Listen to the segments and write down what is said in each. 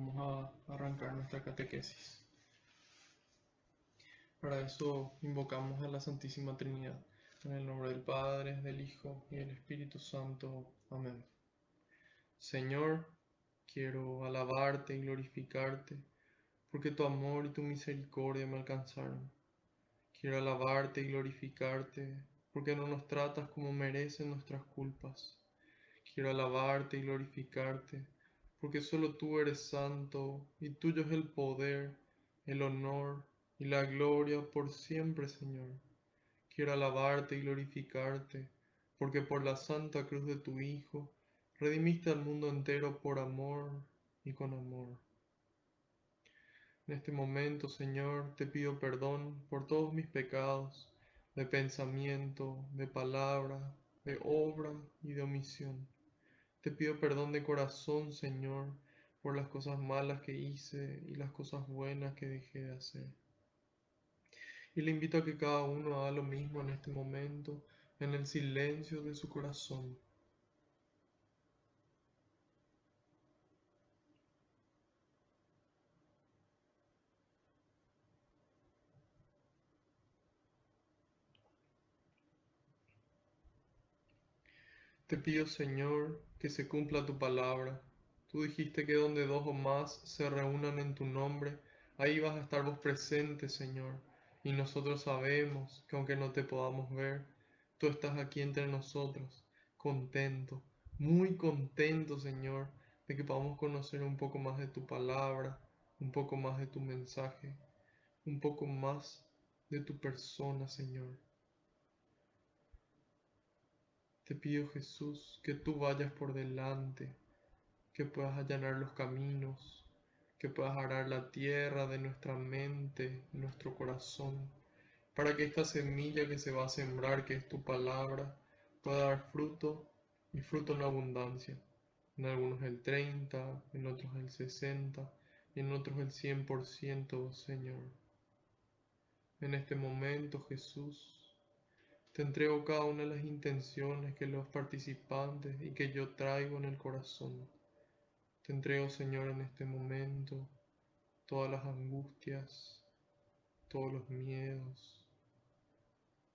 vamos a arrancar nuestra catequesis. Para eso invocamos a la Santísima Trinidad, en el nombre del Padre, del Hijo y del Espíritu Santo. Amén. Señor, quiero alabarte y glorificarte, porque tu amor y tu misericordia me alcanzaron. Quiero alabarte y glorificarte, porque no nos tratas como merecen nuestras culpas. Quiero alabarte y glorificarte, porque solo tú eres santo, y tuyo es el poder, el honor y la gloria por siempre, Señor. Quiero alabarte y glorificarte, porque por la santa cruz de tu Hijo, redimiste al mundo entero por amor y con amor. En este momento, Señor, te pido perdón por todos mis pecados, de pensamiento, de palabra, de obra y de omisión. Te pido perdón de corazón, Señor, por las cosas malas que hice y las cosas buenas que dejé de hacer. Y le invito a que cada uno haga lo mismo en este momento, en el silencio de su corazón. Te pido, Señor, que se cumpla tu palabra. Tú dijiste que donde dos o más se reúnan en tu nombre, ahí vas a estar vos presente, Señor. Y nosotros sabemos que aunque no te podamos ver, tú estás aquí entre nosotros, contento, muy contento, Señor, de que podamos conocer un poco más de tu palabra, un poco más de tu mensaje, un poco más de tu persona, Señor. Te pido, Jesús, que tú vayas por delante, que puedas allanar los caminos, que puedas arar la tierra de nuestra mente, nuestro corazón, para que esta semilla que se va a sembrar, que es tu palabra, pueda dar fruto y fruto en abundancia. En algunos el 30, en otros el 60 y en otros el 100%, Señor. En este momento, Jesús, te entrego cada una de las intenciones que los participantes y que yo traigo en el corazón. Te entrego, Señor, en este momento todas las angustias, todos los miedos,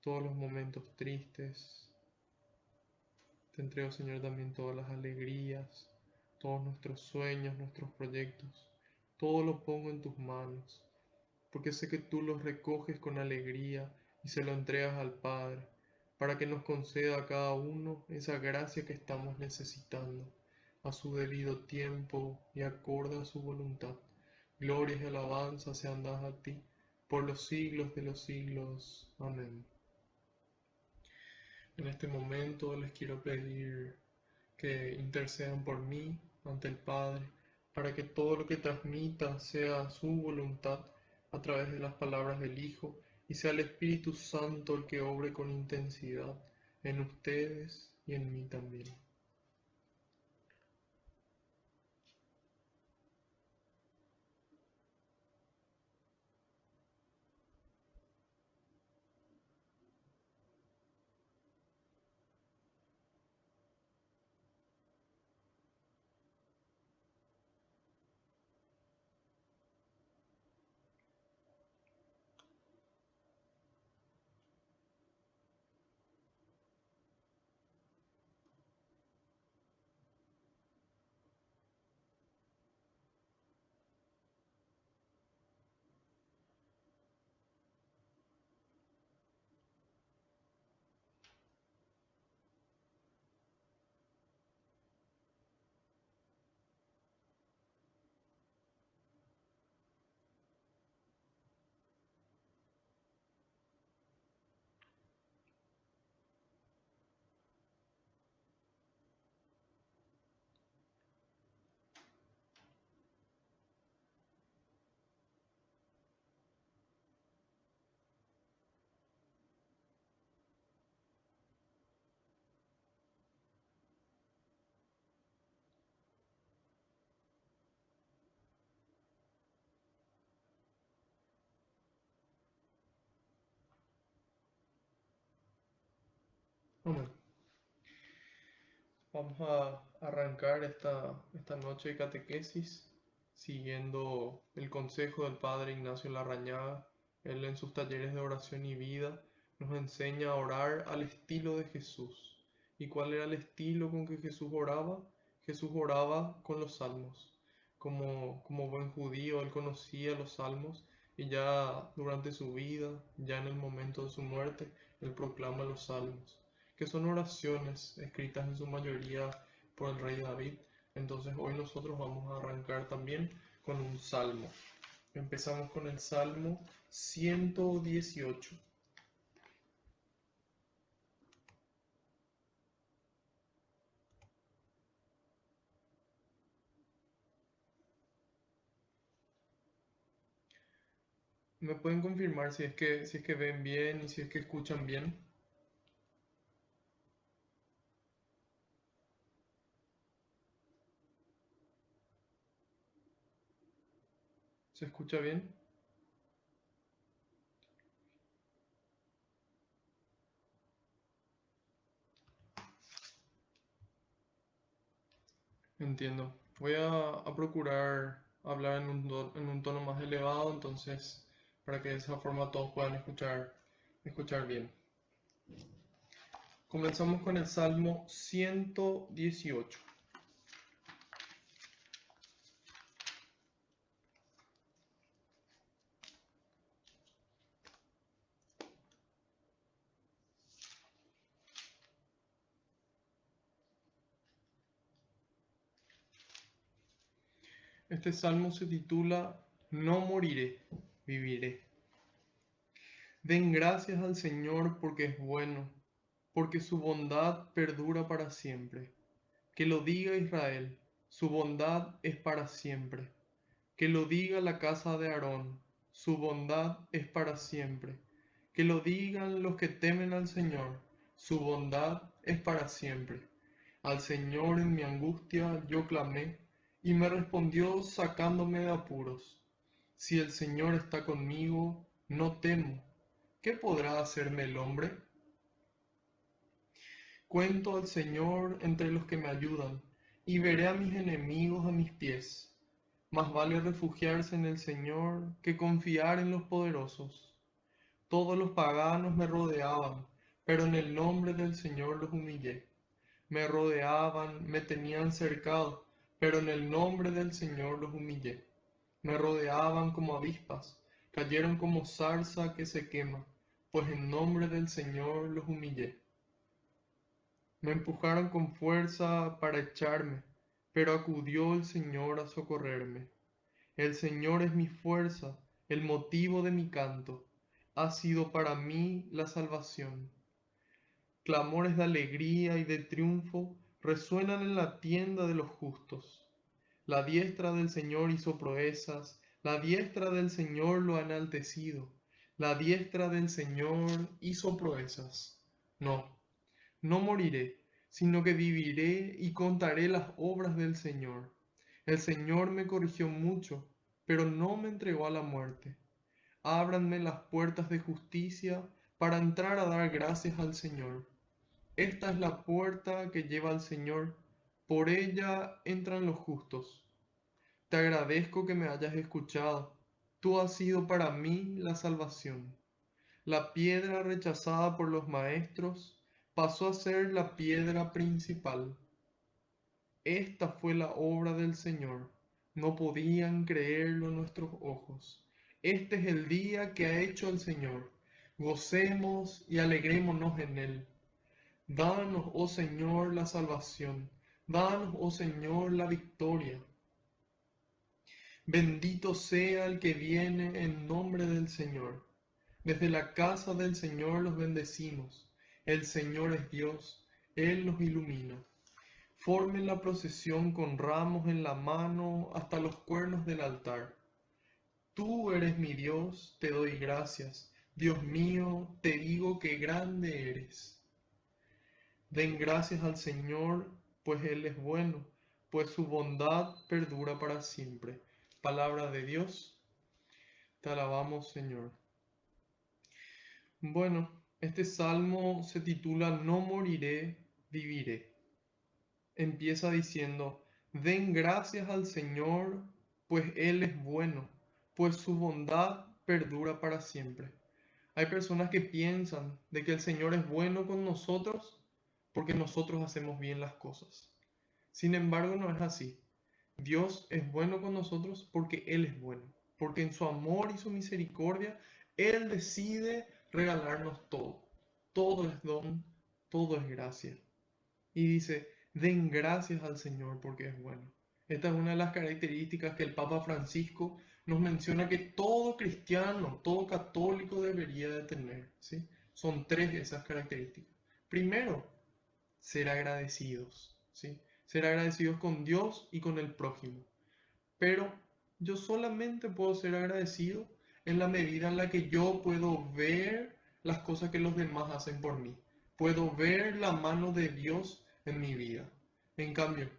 todos los momentos tristes. Te entrego, Señor, también todas las alegrías, todos nuestros sueños, nuestros proyectos. Todo lo pongo en tus manos, porque sé que tú los recoges con alegría y se lo entregas al Padre, para que nos conceda a cada uno esa gracia que estamos necesitando, a su debido tiempo y acorde a su voluntad. Glorias y alabanzas sean dadas a ti, por los siglos de los siglos. Amén. En este momento les quiero pedir que intercedan por mí ante el Padre, para que todo lo que transmita sea su voluntad a través de las palabras del Hijo, y sea el Espíritu Santo el que obre con intensidad en ustedes y en mí también. Amén. Vamos a arrancar esta noche de catequesis siguiendo el consejo del padre Ignacio Larrañaga. Él en sus talleres de oración y vida nos enseña a orar al estilo de Jesús. ¿Y cuál era el estilo con que Jesús oraba? Jesús oraba con los salmos. Como buen judío, él conocía los salmos y ya durante su vida, ya en el momento de su muerte, él proclama los salmos, que son oraciones escritas en su mayoría por el rey David. Entonces hoy nosotros vamos a arrancar también con un salmo. Empezamos con el Salmo 118. ¿Me pueden confirmar si es que ven bien y si es que escuchan bien? ¿Se escucha bien? Entiendo. Voy a procurar hablar en un tono más elevado, entonces, para que de esa forma todos puedan escuchar bien. Comenzamos con el Salmo 118. Este salmo se titula No moriré, viviré. Den gracias al Señor porque es bueno, porque su bondad perdura para siempre. Que lo diga Israel, su bondad es para siempre. Que lo diga la casa de Aarón, su bondad es para siempre. Que lo digan los que temen al Señor, su bondad es para siempre. Al Señor en mi angustia yo clamé, y me respondió sacándome de apuros. Si el Señor está conmigo, no temo. ¿Qué podrá hacerme el hombre? Cuento al Señor entre los que me ayudan, y veré a mis enemigos a mis pies. Más vale refugiarse en el Señor que confiar en los poderosos. Todos los paganos me rodeaban, pero en el nombre del Señor los humillé. Me rodeaban, me tenían cercado, pero en el nombre del Señor los humillé. Me rodeaban como avispas, cayeron como zarza que se quema, pues en nombre del Señor los humillé. Me empujaron con fuerza para echarme, pero acudió el Señor a socorrerme. El Señor es mi fuerza, el motivo de mi canto. Ha sido para mí la salvación. Clamores de alegría y de triunfo resuenan en la tienda de los justos. La diestra del Señor hizo proezas, la diestra del Señor lo ha enaltecido, la diestra del Señor hizo proezas. No, no moriré, sino que viviré y contaré las obras del Señor. El Señor me corrigió mucho, pero no me entregó a la muerte. Ábranme las puertas de justicia para entrar a dar gracias al Señor. Esta es la puerta que lleva al Señor, por ella entran los justos. Te agradezco que me hayas escuchado. Tú has sido para mí la salvación. La piedra rechazada por los maestros pasó a ser la piedra principal. Esta fue la obra del Señor. No podían creerlo nuestros ojos. Este es el día que ha hecho el Señor. Gocemos y alegrémonos en él. Danos, oh Señor, la salvación. Danos, oh Señor, la victoria. Bendito sea el que viene en nombre del Señor. Desde la casa del Señor los bendecimos. El Señor es Dios, Él nos ilumina. Formen la procesión con ramos en la mano hasta los cuernos del altar. Tú eres mi Dios, te doy gracias. Dios mío, te digo que grande eres. Den gracias al Señor, pues Él es bueno, pues su bondad perdura para siempre. Palabra de Dios, te alabamos, Señor. Bueno, este salmo se titula No moriré, viviré. Empieza diciendo, den gracias al Señor pues Él es bueno, pues su bondad perdura para siempre. Hay personas que piensan de que el Señor es bueno con nosotros porque nosotros hacemos bien las cosas. Sin embargo, no es así. Dios es bueno con nosotros porque Él es bueno, porque en su amor y su misericordia, Él decide regalarnos todo. Todo es don, todo es gracia. Y dice, den gracias al Señor porque es bueno. Esta es una de las características que el Papa Francisco nos menciona que todo cristiano, todo católico debería de tener, ¿sí? Son tres de esas características. Primero, ser agradecidos, ¿sí? Ser agradecidos con Dios y con el prójimo. Pero yo solamente puedo ser agradecido en la medida en la que yo puedo ver las cosas que los demás hacen por mí. Puedo ver la mano de Dios en mi vida. En cambio,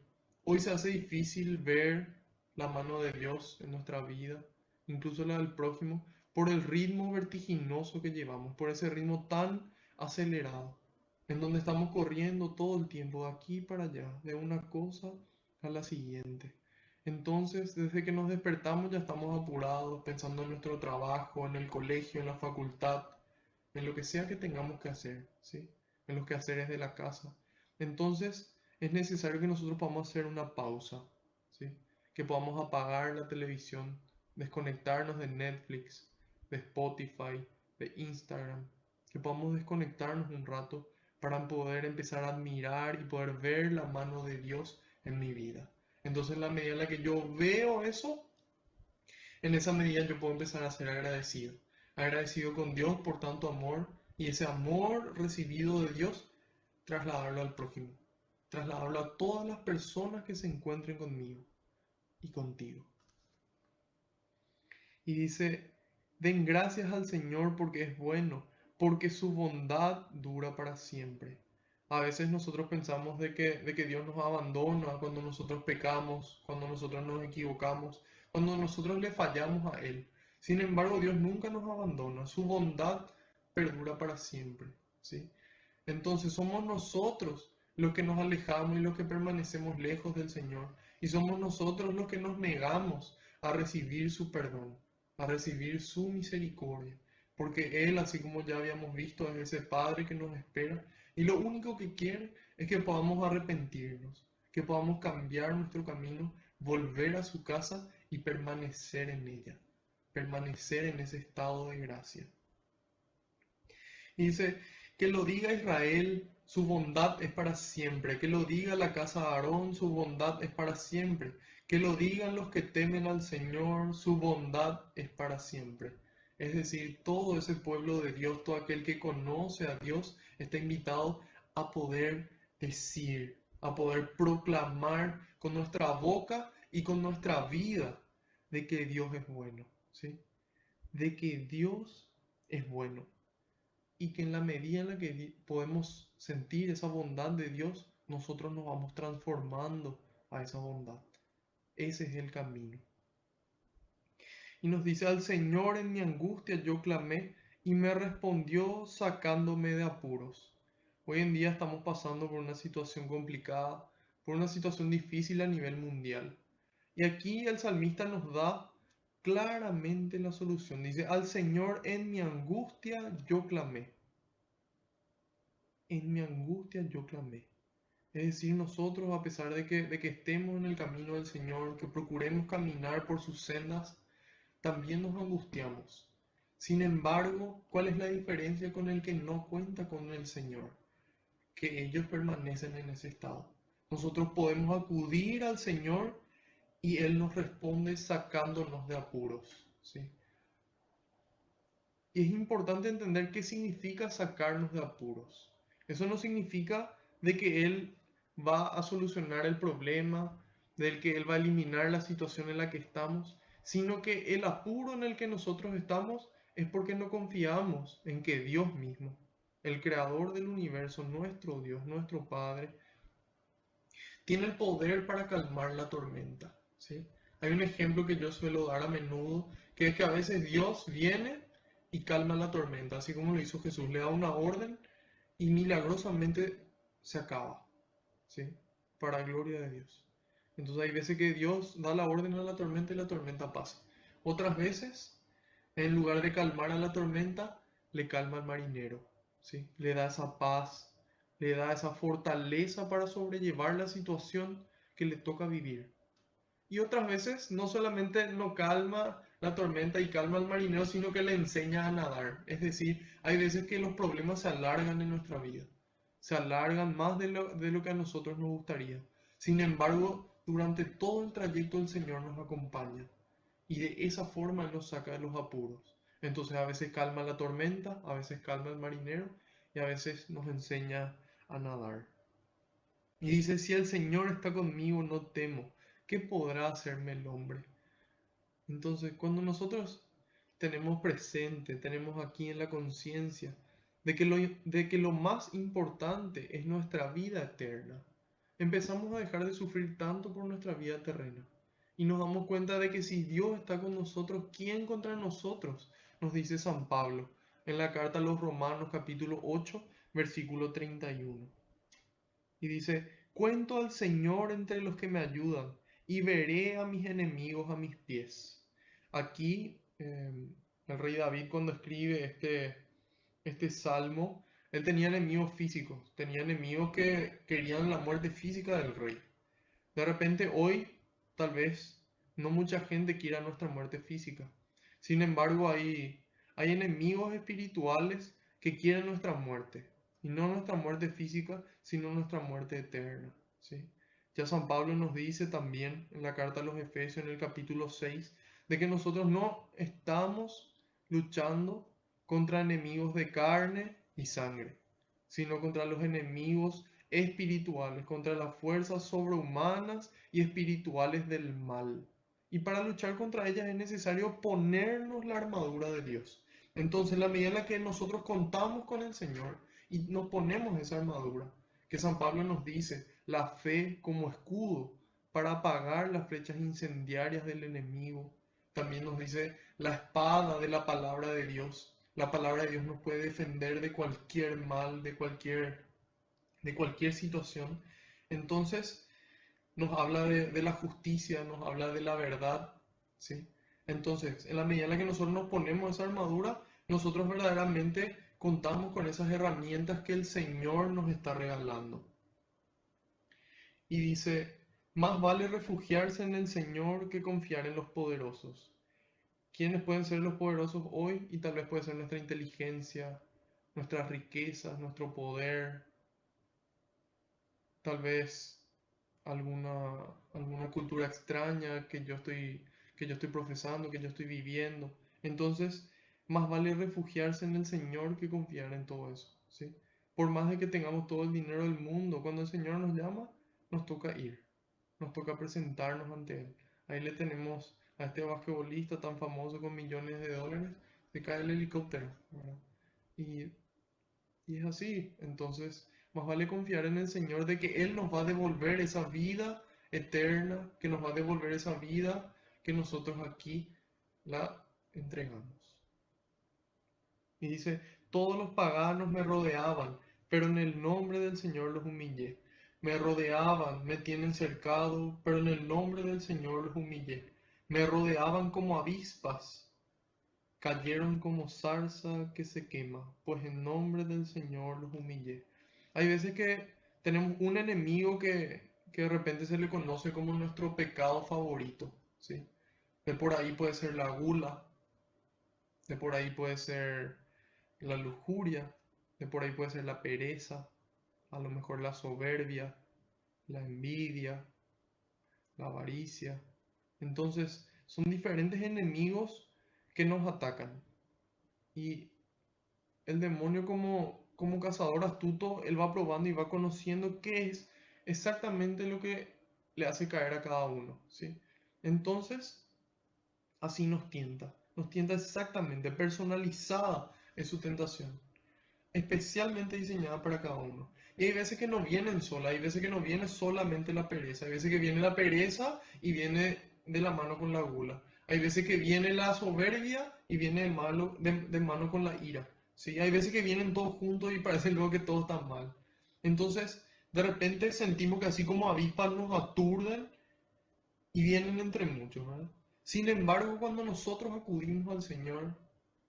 hoy se hace difícil ver la mano de Dios en nuestra vida, incluso la del prójimo, por el ritmo vertiginoso que llevamos, por ese ritmo tan acelerado, en donde estamos corriendo todo el tiempo de aquí para allá, de una cosa a la siguiente. Entonces, desde que nos despertamos ya estamos apurados, pensando en nuestro trabajo, en el colegio, en la facultad, en lo que sea que tengamos que hacer, ¿sí? En los quehaceres de la casa. Entonces, es necesario que nosotros podamos hacer una pausa, ¿sí? Que podamos apagar la televisión, desconectarnos de Netflix, de Spotify, de Instagram, que podamos desconectarnos un rato para poder empezar a admirar y poder ver la mano de Dios en mi vida. Entonces, en la medida en la que yo veo eso, en esa medida yo puedo empezar a ser agradecido. Agradecido con Dios por tanto amor y ese amor recibido de Dios, trasladarlo al prójimo. Trasladarlo a todas las personas que se encuentren conmigo y contigo. Y dice, den gracias al Señor porque es bueno, porque su bondad dura para siempre. A veces nosotros pensamos de que Dios nos abandona cuando nosotros pecamos, cuando nosotros nos equivocamos, cuando nosotros le fallamos a Él. Sin embargo, Dios nunca nos abandona, su bondad perdura para siempre, ¿sí? Entonces somos nosotros los que nos alejamos y los que permanecemos lejos del Señor. Y somos nosotros los que nos negamos a recibir su perdón, a recibir su misericordia. Porque Él, así como ya habíamos visto, es ese Padre que nos espera. Y lo único que quiere es que podamos arrepentirnos, que podamos cambiar nuestro camino, volver a su casa y permanecer en ella, permanecer en ese estado de gracia. Y dice, que lo diga Israel, su bondad es para siempre. Que lo diga la casa de Aarón, su bondad es para siempre. Que lo digan los que temen al Señor, su bondad es para siempre. Es decir, todo ese pueblo de Dios, todo aquel que conoce a Dios, está invitado a poder decir, a poder proclamar con nuestra boca y con nuestra vida de que Dios es bueno, ¿sí? De que Dios es bueno y que en la medida en la que podemos sentir esa bondad de Dios, nosotros nos vamos transformando a esa bondad. Ese es el camino. Y nos dice, al Señor en mi angustia yo clamé y me respondió sacándome de apuros. Hoy en día estamos pasando por una situación complicada, por una situación difícil a nivel mundial. Y aquí el salmista nos da claramente la solución. Dice, al Señor en mi angustia yo clamé. En mi angustia yo clamé. Es decir, nosotros, a pesar de que estemos en el camino del Señor, que procuremos caminar por sus sendas, también nos angustiamos. Sin embargo, ¿cuál es la diferencia con el que no cuenta con el Señor? Que ellos permanecen en ese estado. Nosotros podemos acudir al Señor y Él nos responde sacándonos de apuros, ¿sí? Y es importante entender qué significa sacarnos de apuros. Eso no significa de que Él va a solucionar el problema, del que Él va a eliminar la situación en la que estamos, sino que el apuro en el que nosotros estamos es porque no confiamos en que Dios mismo, el creador del universo, nuestro Dios, nuestro Padre, tiene el poder para calmar la tormenta, ¿sí? Hay un ejemplo que yo suelo dar a menudo, que es que a veces Dios viene y calma la tormenta, así como lo hizo Jesús, le da una orden y milagrosamente se acaba, ¿sí? Para gloria de Dios. Entonces hay veces que Dios da la orden a la tormenta y la tormenta pasa. Otras veces, en lugar de calmar a la tormenta, le calma al marinero, ¿sí? Le da esa paz, le da esa fortaleza para sobrellevar la situación que le toca vivir. Y otras veces no solamente no calma la tormenta y calma al marinero, sino que le enseña a nadar. Es decir, hay veces que los problemas se alargan en nuestra vida, se alargan más de lo que a nosotros nos gustaría. Sin embargo, durante todo el trayecto el Señor nos acompaña y de esa forma Él nos saca de los apuros. Entonces a veces calma la tormenta, a veces calma el marinero y a veces nos enseña a nadar. Y dice, si el Señor está conmigo, no temo. ¿Qué podrá hacerme el hombre? Entonces, cuando nosotros tenemos presente, tenemos aquí en la conciencia de que lo más importante es nuestra vida eterna, empezamos a dejar de sufrir tanto por nuestra vida terrena. Y nos damos cuenta de que si Dios está con nosotros, ¿quién contra nosotros? Nos dice San Pablo en la carta a los Romanos capítulo 8, versículo 31. Y dice, cuento al Señor entre los que me ayudan y veré a mis enemigos a mis pies. Aquí el rey David cuando escribe este salmo, él tenía enemigos físicos, tenía enemigos que querían la muerte física del rey. De repente hoy tal vez no mucha gente quiera nuestra muerte física. Sin embargo, hay enemigos espirituales que quieren nuestra muerte. Y no nuestra muerte física, sino nuestra muerte eterna. ¿Sí? Ya San Pablo nos dice también en la carta a los Efesios en el capítulo 6 de que nosotros no estamos luchando contra enemigos de carne y sangre, sino contra los enemigos espirituales, contra las fuerzas sobrehumanas y espirituales del mal. Y para luchar contra ellas es necesario ponernos la armadura de Dios. Entonces, la medida en la que nosotros contamos con el Señor y nos ponemos esa armadura, que San Pablo nos dice, la fe como escudo para apagar las flechas incendiarias del enemigo. También nos dice la espada de la palabra de Dios. La palabra de Dios nos puede defender de cualquier mal, de cualquier situación. Entonces nos habla de la justicia, nos habla de la verdad, ¿sí? Entonces, en la medida en la que nosotros nos ponemos esa armadura, nosotros verdaderamente contamos con esas herramientas que el Señor nos está regalando. Y dice, más vale refugiarse en el Señor que confiar en los poderosos. ¿Quiénes pueden ser los poderosos hoy? Y tal vez puede ser nuestra inteligencia, nuestras riquezas, nuestro poder, tal vez alguna cultura extraña que yo estoy profesando, que yo estoy viviendo. Entonces, más vale refugiarse en el Señor que confiar en todo eso, ¿sí? Por más de que tengamos todo el dinero del mundo, cuando el Señor nos llama, nos toca ir, nos toca presentarnos ante Él. Ahí le tenemos a este basquetbolista tan famoso con millones de dólares, se cae el helicóptero, ¿verdad? Y y es así, entonces más vale confiar en el Señor de que Él nos va a devolver esa vida eterna, que nos va a devolver esa vida que nosotros aquí la entregamos. Y dice, todos los paganos me rodeaban, pero en el nombre del Señor los humillé. Me rodeaban, me tienen cercado, pero en el nombre del Señor los humillé. Me rodeaban como avispas, cayeron como zarza que se quema, pues en nombre del Señor los humillé. Hay veces que tenemos un enemigo que de repente se le conoce como nuestro pecado favorito, ¿sí? De por ahí puede ser la gula, de por ahí puede ser la lujuria, de por ahí puede ser la pereza, a lo mejor la soberbia, la envidia, la avaricia. Entonces, son diferentes enemigos que nos atacan. Y el demonio como cazador astuto, él va probando y va conociendo qué es exactamente lo que le hace caer a cada uno, ¿sí? Entonces, así nos tienta exactamente, personalizada es su tentación, especialmente diseñada para cada uno. Y hay veces que no vienen sola, hay veces que no viene solamente la pereza, hay veces que viene la pereza y viene de la mano con la gula. Hay veces que viene la soberbia y viene de mano con la ira. ¿Sí? Hay veces que vienen todos juntos y parece luego que todo está mal. Entonces, de repente sentimos que así como avispas nos aturden y vienen entre muchos, ¿verdad? Sin embargo, cuando nosotros acudimos al Señor,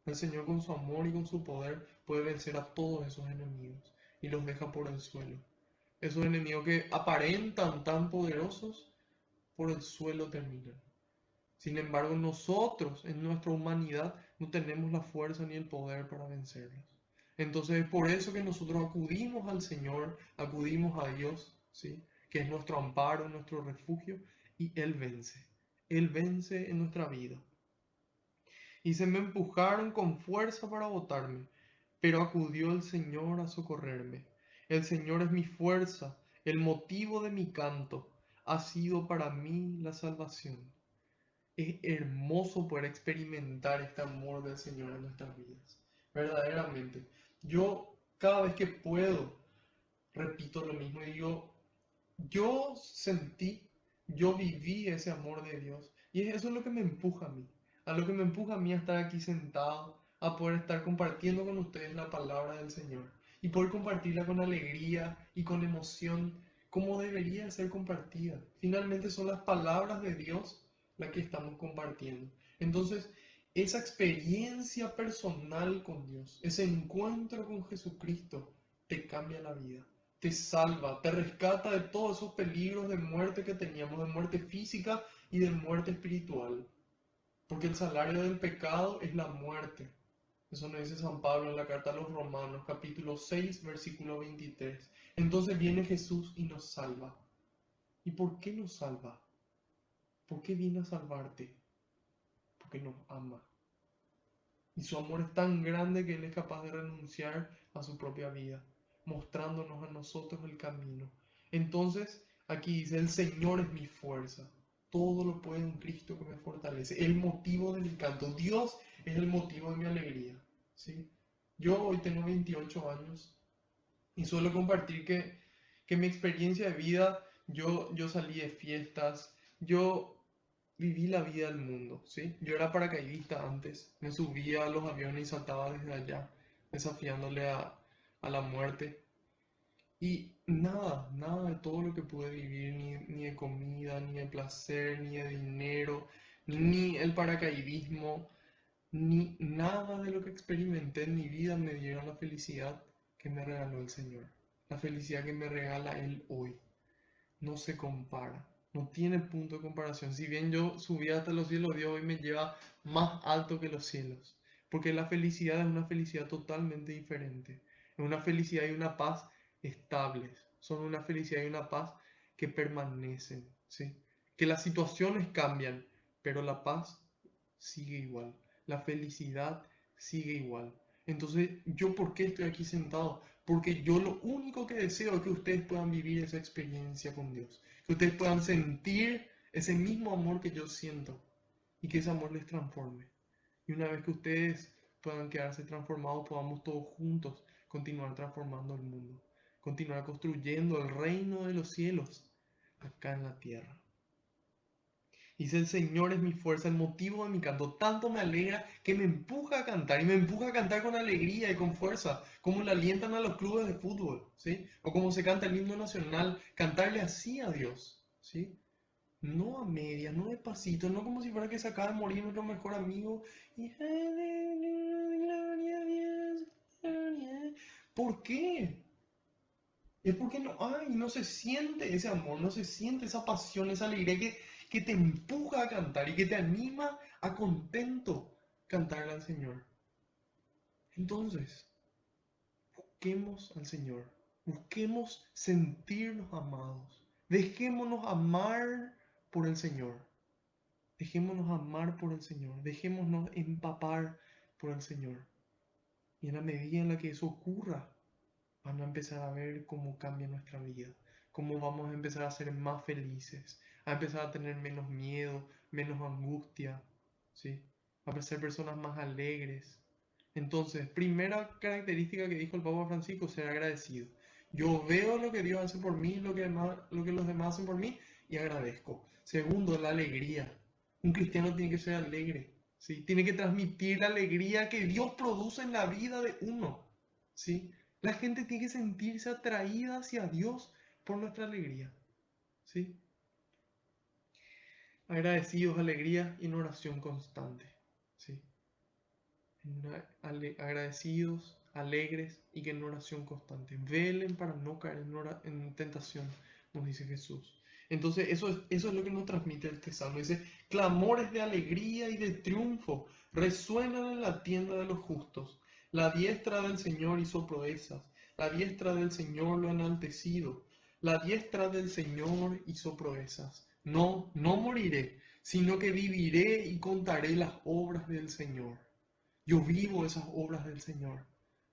el Señor con su amor y con su poder puede vencer a todos esos enemigos y los deja por el suelo. Esos enemigos que aparentan tan poderosos, por el suelo terminan. Sin embargo, nosotros en nuestra humanidad no tenemos la fuerza ni el poder para vencerlos. Entonces es por eso que nosotros acudimos al Señor, acudimos a Dios, ¿sí? Que es nuestro amparo, nuestro refugio, y Él vence. Él vence en nuestra vida. Y se me empujaron con fuerza para botarme, pero acudió el Señor a socorrerme. El Señor es mi fuerza, el motivo de mi canto, ha sido para mí la salvación. Es hermoso poder experimentar este amor del Señor en nuestras vidas. Verdaderamente. Yo cada vez que puedo repito lo mismo y digo, yo sentí, yo viví ese amor de Dios. Y eso es lo que me empuja a mí. A lo que me empuja a mí a estar aquí sentado, a poder estar compartiendo con ustedes la palabra del Señor. Y poder compartirla con alegría y con emoción, como debería ser compartida. Finalmente son las palabras de Dios las que estamos compartiendo. Entonces, esa experiencia personal con Dios, ese encuentro con Jesucristo, te cambia la vida, te salva, te rescata de todos esos peligros de muerte que teníamos, de muerte física y de muerte espiritual. Porque el salario del pecado es la muerte. Eso nos dice San Pablo en la carta a los Romanos, capítulo 6, versículo 23. Entonces viene Jesús y nos salva. ¿Y por qué nos salva? ¿Por qué viene a salvarte? Porque nos ama. Y su amor es tan grande que Él es capaz de renunciar a su propia vida, mostrándonos a nosotros el camino. Entonces, aquí dice, el Señor es mi fuerza. Todo lo puedo en Cristo que me fortalece. El motivo de mi canto. Dios es el motivo de mi alegría. ¿Sí? Yo hoy tengo 28 años y suelo compartir que mi experiencia de vida, yo salí de fiestas, yo viví la vida del mundo, ¿sí? Yo era paracaidista antes, me subía a los aviones y saltaba desde allá, desafiándole a la muerte. Y nada de todo lo que pude vivir, ni de comida, ni de placer, ni de dinero, ni el paracaidismo, ni nada de lo que experimenté en mi vida me dieron la felicidad que me regaló el Señor. La felicidad que me regala Él hoy no se compara, no tiene punto de comparación. Si bien yo subí hasta los cielos, Dios hoy me lleva más alto que los cielos, porque la felicidad es una felicidad totalmente diferente. Es una felicidad y una paz estables, son una felicidad y una paz que permanecen, ¿sí? Que las situaciones cambian, pero la paz sigue igual, la felicidad sigue igual. Entonces, ¿yo por qué estoy aquí sentado? Porque yo lo único que deseo es que ustedes puedan vivir esa experiencia con Dios, que ustedes puedan sentir ese mismo amor que yo siento y que ese amor les transforme. Y una vez que ustedes puedan quedarse transformados, podamos todos juntos continuar transformando el mundo, continuar construyendo el reino de los cielos acá en la tierra. Dice, el Señor es mi fuerza, el motivo de mi canto. Tanto me alegra que me empuja a cantar y me empuja a cantar con alegría y con fuerza, como le alientan a los clubes de fútbol, ¿sí? O como se canta el himno nacional, cantarle así a Dios, ¿sí? No a medias, no despacito, no como si fuera que se acaba de morir nuestro mejor amigo. Y gloria a Dios, gloria. ¿Por qué? Es porque no hay, no se siente ese amor, no se siente esa pasión, esa alegría que te empuja a cantar y que te anima a contento cantarle al Señor. Entonces, busquemos al Señor, busquemos sentirnos amados, dejémonos amar por el Señor, dejémonos amar por el Señor, dejémonos empapar por el Señor. Y en la medida en la que eso ocurra, van a empezar a ver cómo cambia nuestra vida, cómo vamos a empezar a ser más felices, a empezar a tener menos miedo, menos angustia, ¿sí? A ser personas más alegres. Entonces, primera característica que dijo el Papa Francisco, ser agradecido. Yo veo lo que Dios hace por mí, lo que los demás hacen por mí y agradezco. Segundo, la alegría. Un cristiano tiene que ser alegre, ¿sí? Tiene que transmitir la alegría que Dios produce en la vida de uno, ¿sí? La gente tiene que sentirse atraída hacia Dios por nuestra alegría, ¿sí? agradecidos, alegría y en oración constante. ¿Sí? Agradecidos, alegres y que en oración constante. Velen para no caer en tentación, nos dice Jesús. Entonces eso es lo que nos transmite este salmo. Dice, clamores de alegría y de triunfo resuenan en la tienda de los justos. La diestra del Señor hizo proezas. La diestra del Señor lo ha enaltecido. La diestra del Señor hizo proezas. No, no moriré, sino que viviré y contaré las obras del Señor. Yo vivo esas obras del Señor,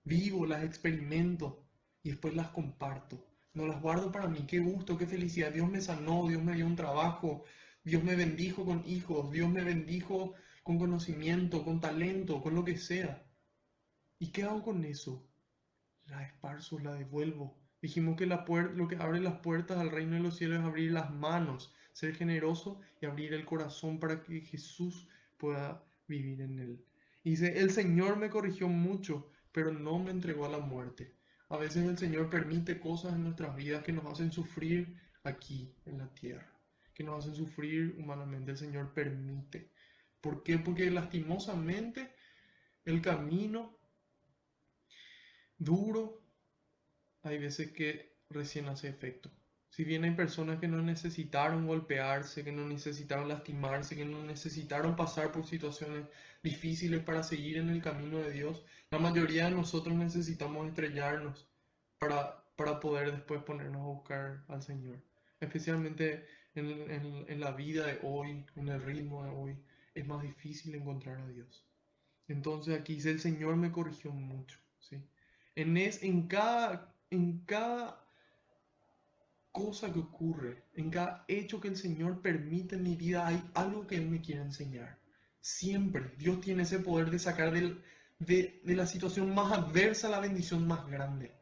vivo, las experimento y después las comparto. No las guardo para mí, qué gusto, qué felicidad. Dios me sanó, Dios me dio un trabajo, Dios me bendijo con hijos, Dios me bendijo con conocimiento, con talento, con lo que sea. ¿Y qué hago con eso? La esparzo, la devuelvo. Dijimos que lo que abre las puertas al reino de los cielos es abrir las manos, ser generoso y abrir el corazón para que Jesús pueda vivir en él. Y dice, el Señor me corrigió mucho, pero no me entregó a la muerte. A veces el Señor permite cosas en nuestras vidas que nos hacen sufrir aquí en la tierra, que nos hacen sufrir humanamente. El Señor permite. ¿Por qué? Porque lastimosamente el camino duro hay veces que recién hace efecto. Si bien hay personas que no necesitaron golpearse, que no necesitaron lastimarse, que no necesitaron pasar por situaciones difíciles para seguir en el camino de Dios, la mayoría de nosotros necesitamos estrellarnos para poder después ponernos a buscar al Señor. Especialmente en la vida de hoy, en el ritmo de hoy, es más difícil encontrar a Dios. Entonces aquí dice, el Señor me corrigió mucho, ¿sí? En cada cosa que ocurre, en cada hecho que el Señor permite en mi vida, hay algo que Él me quiere enseñar. Siempre Dios tiene ese poder de sacar de la situación más adversa la bendición más grande,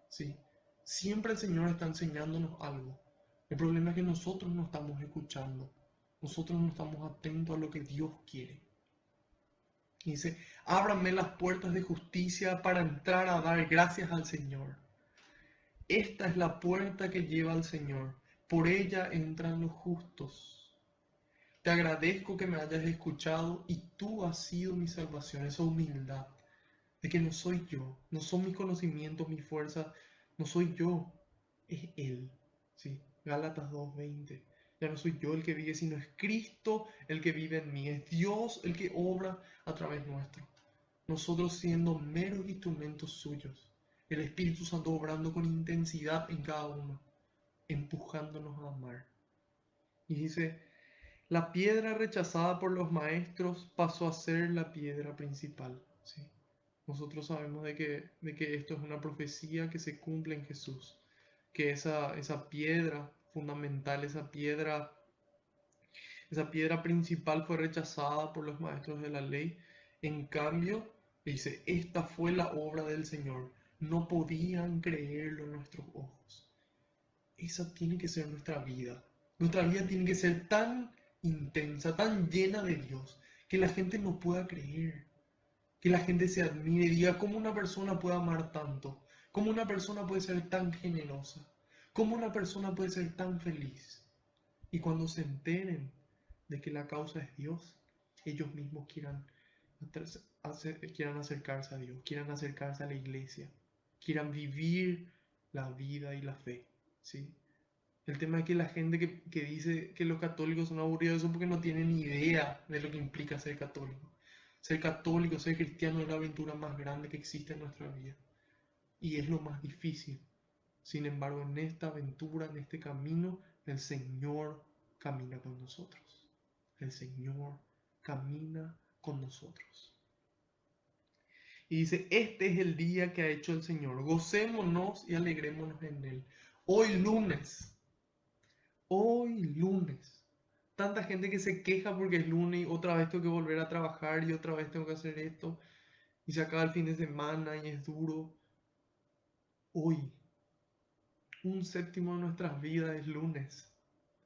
¿sí? Siempre el Señor está enseñándonos algo. El problema es que nosotros no estamos escuchando, nosotros no estamos atentos a lo que Dios quiere. Y dice, ábranme las puertas de justicia para entrar a dar gracias al Señor. Esta es la puerta que lleva al Señor. Por ella entran los justos. Te agradezco que me hayas escuchado y tú has sido mi salvación. Esa humildad de que no soy yo, no son mis conocimientos, mi fuerza, no soy yo, es Él. ¿Sí? Gálatas 2:20. Ya no soy yo el que vive, sino es Cristo el que vive en mí. Es Dios el que obra a través nuestro. Nosotros siendo meros instrumentos suyos. El Espíritu Santo obrando con intensidad en cada uno, empujándonos a amar. Y dice, la piedra rechazada por los maestros pasó a ser la piedra principal. ¿Sí? Nosotros sabemos de que esto es una profecía que se cumple en Jesús, que esa piedra fundamental, esa piedra principal fue rechazada por los maestros de la ley. En cambio, dice, esta fue la obra del Señor. No podían creerlo nuestros ojos. Esa tiene que ser nuestra vida. Nuestra vida tiene que ser tan intensa, tan llena de Dios, que la gente no pueda creer. Que la gente se admire y diga cómo una persona puede amar tanto, cómo una persona puede ser tan generosa, cómo una persona puede ser tan feliz. Y cuando se enteren de que la causa es Dios, ellos mismos quieran acercarse a Dios, quieran acercarse a la iglesia, quieran vivir la vida y la fe, ¿sí? El tema es que la gente que dice que los católicos son aburridos es porque no tienen ni idea de lo que implica ser católico. Ser católico, ser cristiano es la aventura más grande que existe en nuestra vida. Y es lo más difícil. Sin embargo, en esta aventura, en este camino, el Señor camina con nosotros. El Señor camina con nosotros. Y dice, este es el día que ha hecho el Señor. Gocémonos y alegrémonos en él. Hoy lunes. Tanta gente que se queja porque es lunes y otra vez tengo que volver a trabajar y otra vez tengo que hacer esto. Y se acaba el fin de semana y es duro. Hoy, un séptimo de nuestras vidas es lunes.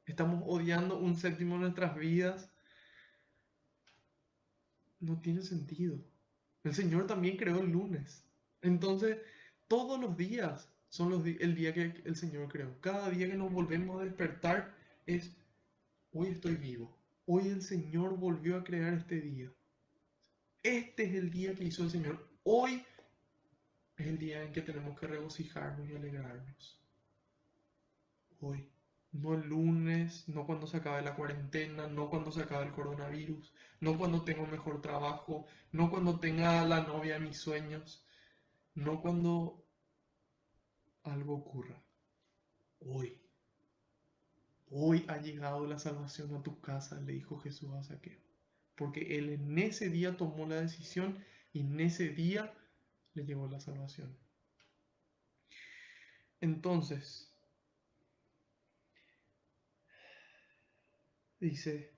Estamos odiando un séptimo de nuestras vidas. No tiene sentido. El Señor también creó el lunes. Entonces, todos los días son el día que el Señor creó. Cada día que nos volvemos a despertar es, hoy estoy vivo. Hoy el Señor volvió a crear este día. Este es el día que hizo el Señor. Hoy es el día en que tenemos que regocijarnos y alegrarnos. Hoy. No el lunes, no cuando se acabe la cuarentena, no cuando se acabe el coronavirus, no cuando tengo mejor trabajo, no cuando tenga la novia de mis sueños, no cuando algo ocurra. Hoy. Hoy ha llegado la salvación a tu casa, le dijo Jesús a Zaqueo. Porque él en ese día tomó la decisión y en ese día le llegó la salvación. Entonces, dice,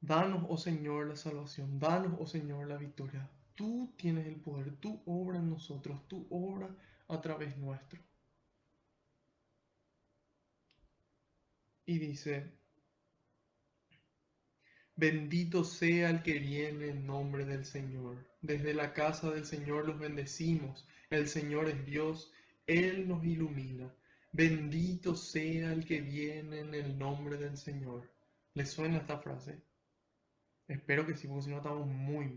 danos, oh Señor, la salvación, danos, oh Señor, la victoria. Tú tienes el poder, tú obra en nosotros, tú obra a través nuestro. Y dice, bendito sea el que viene en nombre del Señor. Desde la casa del Señor los bendecimos. El Señor es Dios, Él nos ilumina. Bendito sea el que viene en el nombre del Señor. ¿Les suena esta frase? Espero que sí, porque si no estamos muy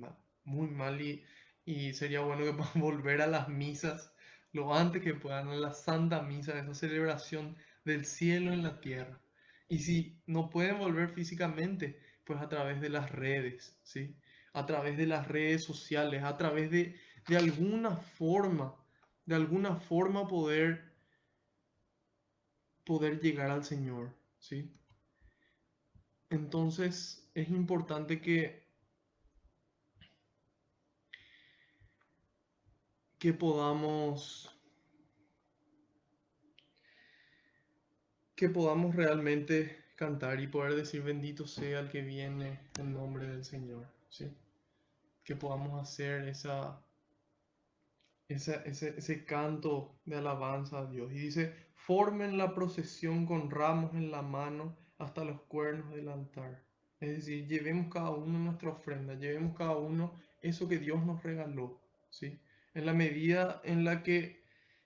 mal y sería bueno que puedan volver a las misas lo antes que puedan, a la Santa Misa, esa celebración del cielo en la tierra. Y si no pueden volver físicamente, pues a través de las redes, ¿sí? A través de las redes sociales, a través de de alguna forma poder llegar al Señor, ¿sí? Entonces es importante que podamos realmente cantar y poder decir bendito sea el que viene en nombre del Señor, ¿sí? Que podamos hacer ese canto de alabanza a Dios. Y dice, formen la procesión con ramos en la mano hasta los cuernos del altar. Es decir, llevemos cada uno nuestra ofrenda, llevemos cada uno eso que Dios nos regaló, ¿sí? En la medida en la que,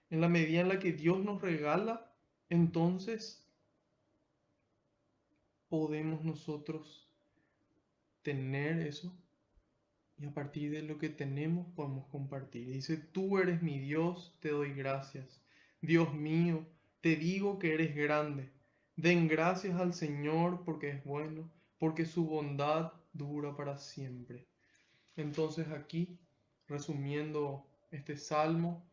en la medida en la que Dios nos regala, entonces podemos nosotros tener eso y a partir de lo que tenemos podemos compartir. Dice, tú eres mi Dios, te doy gracias. Dios mío, te digo que eres grande. Den gracias al Señor porque es bueno, porque su bondad dura para siempre. Entonces aquí, resumiendo este salmo,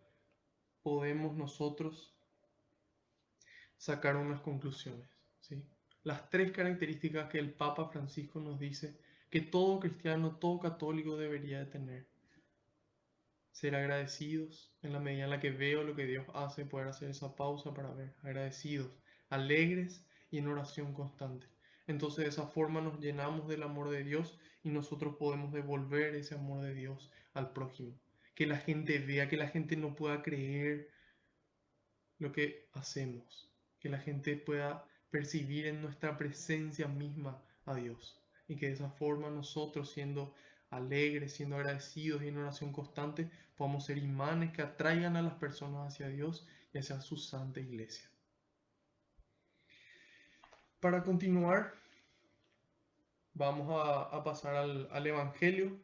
podemos nosotros sacar unas conclusiones, ¿sí? Las tres características que el Papa Francisco nos dice que todo cristiano, todo católico debería de tener. Ser agradecidos en la medida en la que veo lo que Dios hace, poder hacer esa pausa para ver, agradecidos, alegres y en oración constante. Entonces de esa forma nos llenamos del amor de Dios y nosotros podemos devolver ese amor de Dios al prójimo. Que la gente vea, que la gente no pueda creer lo que hacemos, que la gente pueda percibir en nuestra presencia misma a Dios y que de esa forma nosotros siendo alegres, siendo agradecidos y en oración constante, podamos ser imanes que atraigan a las personas hacia Dios y hacia su santa iglesia. Para continuar, vamos a pasar al Evangelio.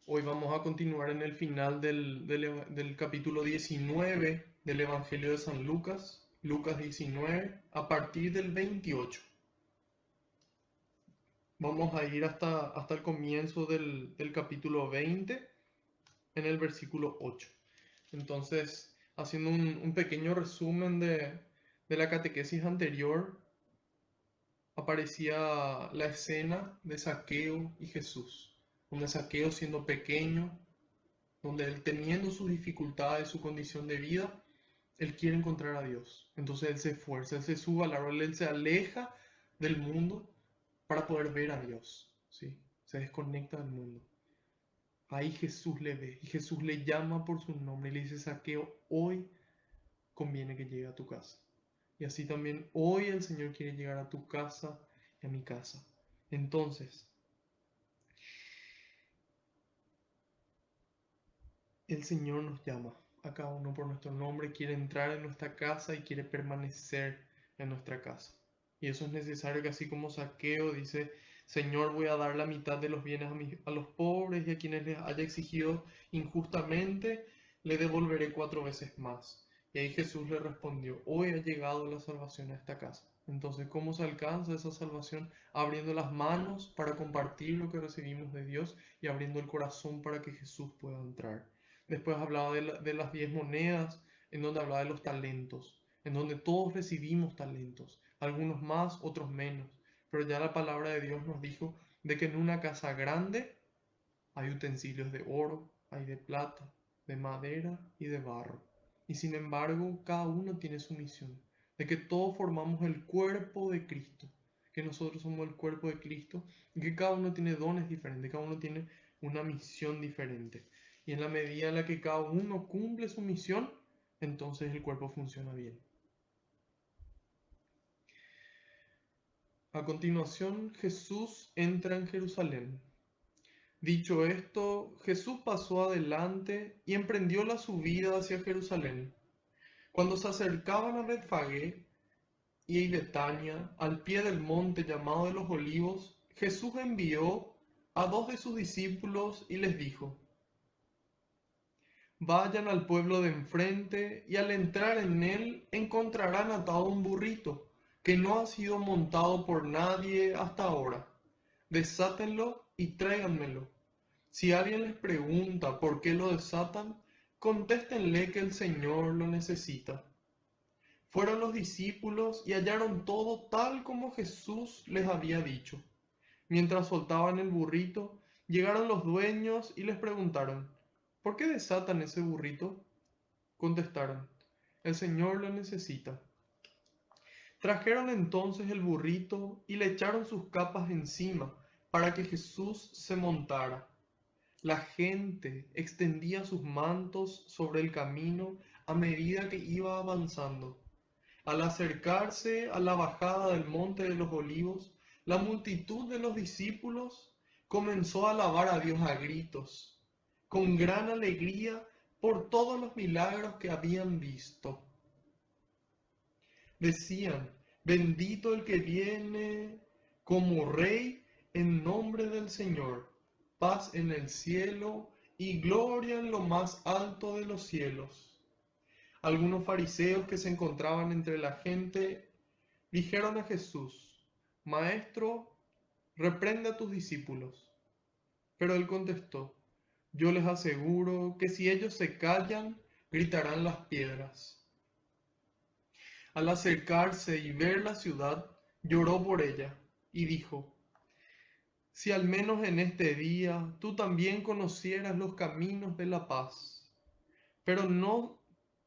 Hoy vamos a continuar en el final del capítulo 19 del Evangelio de San Lucas, Lucas 19, a partir del 28. Vamos a ir hasta el comienzo del capítulo 20, en el versículo 8. Entonces, haciendo un pequeño resumen de la catequesis anterior, aparecía la escena de Zaqueo y Jesús, donde Zaqueo siendo pequeño, donde él teniendo sus dificultades, su condición de vida, él quiere encontrar a Dios. Entonces él se esfuerza, él se sube al árbol, él se aleja del mundo para poder ver a Dios, ¿sí? Se desconecta del mundo. Ahí Jesús le ve y Jesús le llama por su nombre y le dice, Zaqueo, hoy conviene que llegue a tu casa. Y así también hoy el Señor quiere llegar a tu casa y a mi casa. Entonces, el Señor nos llama a cada uno por nuestro nombre, quiere entrar en nuestra casa y quiere permanecer en nuestra casa. Y eso es necesario, que así como Zaqueo dice: Señor, voy a dar la mitad de los bienes a los pobres, y a quienes les haya exigido injustamente, le devolveré 4 veces más. Y ahí Jesús le respondió: hoy ha llegado la salvación a esta casa. Entonces, ¿cómo se alcanza esa salvación? Abriendo las manos para compartir lo que recibimos de Dios, y abriendo el corazón para que Jesús pueda entrar. Después hablaba de las 10 monedas, en donde hablaba de los talentos, en donde todos recibimos talentos, algunos más, otros menos. Pero ya la palabra de Dios nos dijo de que en una casa grande hay utensilios de oro, hay de plata, de madera y de barro. Y sin embargo, cada uno tiene su misión, de que todos formamos el cuerpo de Cristo, que nosotros somos el cuerpo de Cristo, y que cada uno tiene dones diferentes, cada uno tiene una misión diferente. Y en la medida en la que cada uno cumple su misión, entonces el cuerpo funciona bien. A continuación, Jesús entra en Jerusalén. Dicho esto, Jesús pasó adelante y emprendió la subida hacia Jerusalén. Cuando se acercaban a Betfagé y Betania, al pie del monte llamado de los Olivos, Jesús envió a 2 de sus discípulos y les dijo: vayan al pueblo de enfrente, y al entrar en él encontrarán atado un burrito que no ha sido montado por nadie hasta ahora. Desátenlo y tráiganmelo. Si alguien les pregunta por qué lo desatan, contéstenle que el Señor lo necesita. Fueron los discípulos y hallaron todo tal como Jesús les había dicho. Mientras soltaban el burrito, llegaron los dueños y les preguntaron: ¿por qué desatan ese burrito? Contestaron: el Señor lo necesita. Trajeron entonces el burrito y le echaron sus capas encima para que Jesús se montara. La gente extendía sus mantos sobre el camino a medida que iba avanzando. Al acercarse a la bajada del monte de los olivos, la multitud de los discípulos comenzó a alabar a Dios a gritos, con gran alegría por todos los milagros que habían visto. Decían: bendito el que viene como Rey en nombre del Señor, paz en el cielo y gloria en lo más alto de los cielos. Algunos fariseos que se encontraban entre la gente dijeron a Jesús: Maestro, reprende a tus discípulos. Pero él contestó: yo les aseguro que si ellos se callan, gritarán las piedras. Al acercarse y ver la ciudad, lloró por ella y dijo: si al menos en este día tú también conocieras los caminos de la paz. Pero no,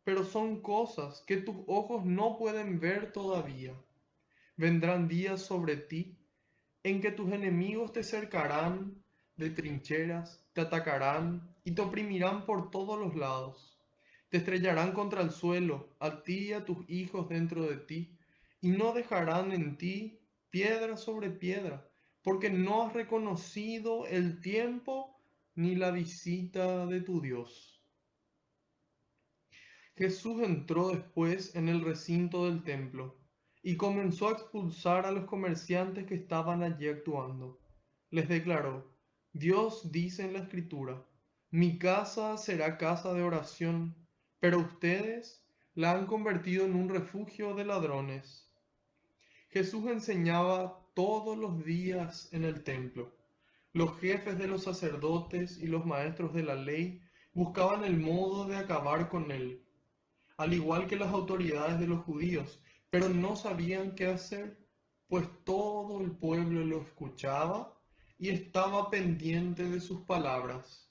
pero son cosas que tus ojos no pueden ver todavía. Vendrán días sobre ti en que tus enemigos te cercarán de trincheras, te atacarán y te oprimirán por todos los lados. Te estrellarán contra el suelo, a ti y a tus hijos dentro de ti, y no dejarán en ti piedra sobre piedra, porque no has reconocido el tiempo ni la visita de tu Dios. Jesús entró después en el recinto del templo y comenzó a expulsar a los comerciantes que estaban allí actuando. Les declaró: Dios dice en la Escritura: mi casa será casa de oración, pero ustedes la han convertido en un refugio de ladrones. Jesús enseñaba todos los días en el templo. Los jefes de los sacerdotes y los maestros de la ley buscaban el modo de acabar con él, al igual que las autoridades de los judíos, pero no sabían qué hacer, pues todo el pueblo lo escuchaba y estaba pendiente de sus palabras.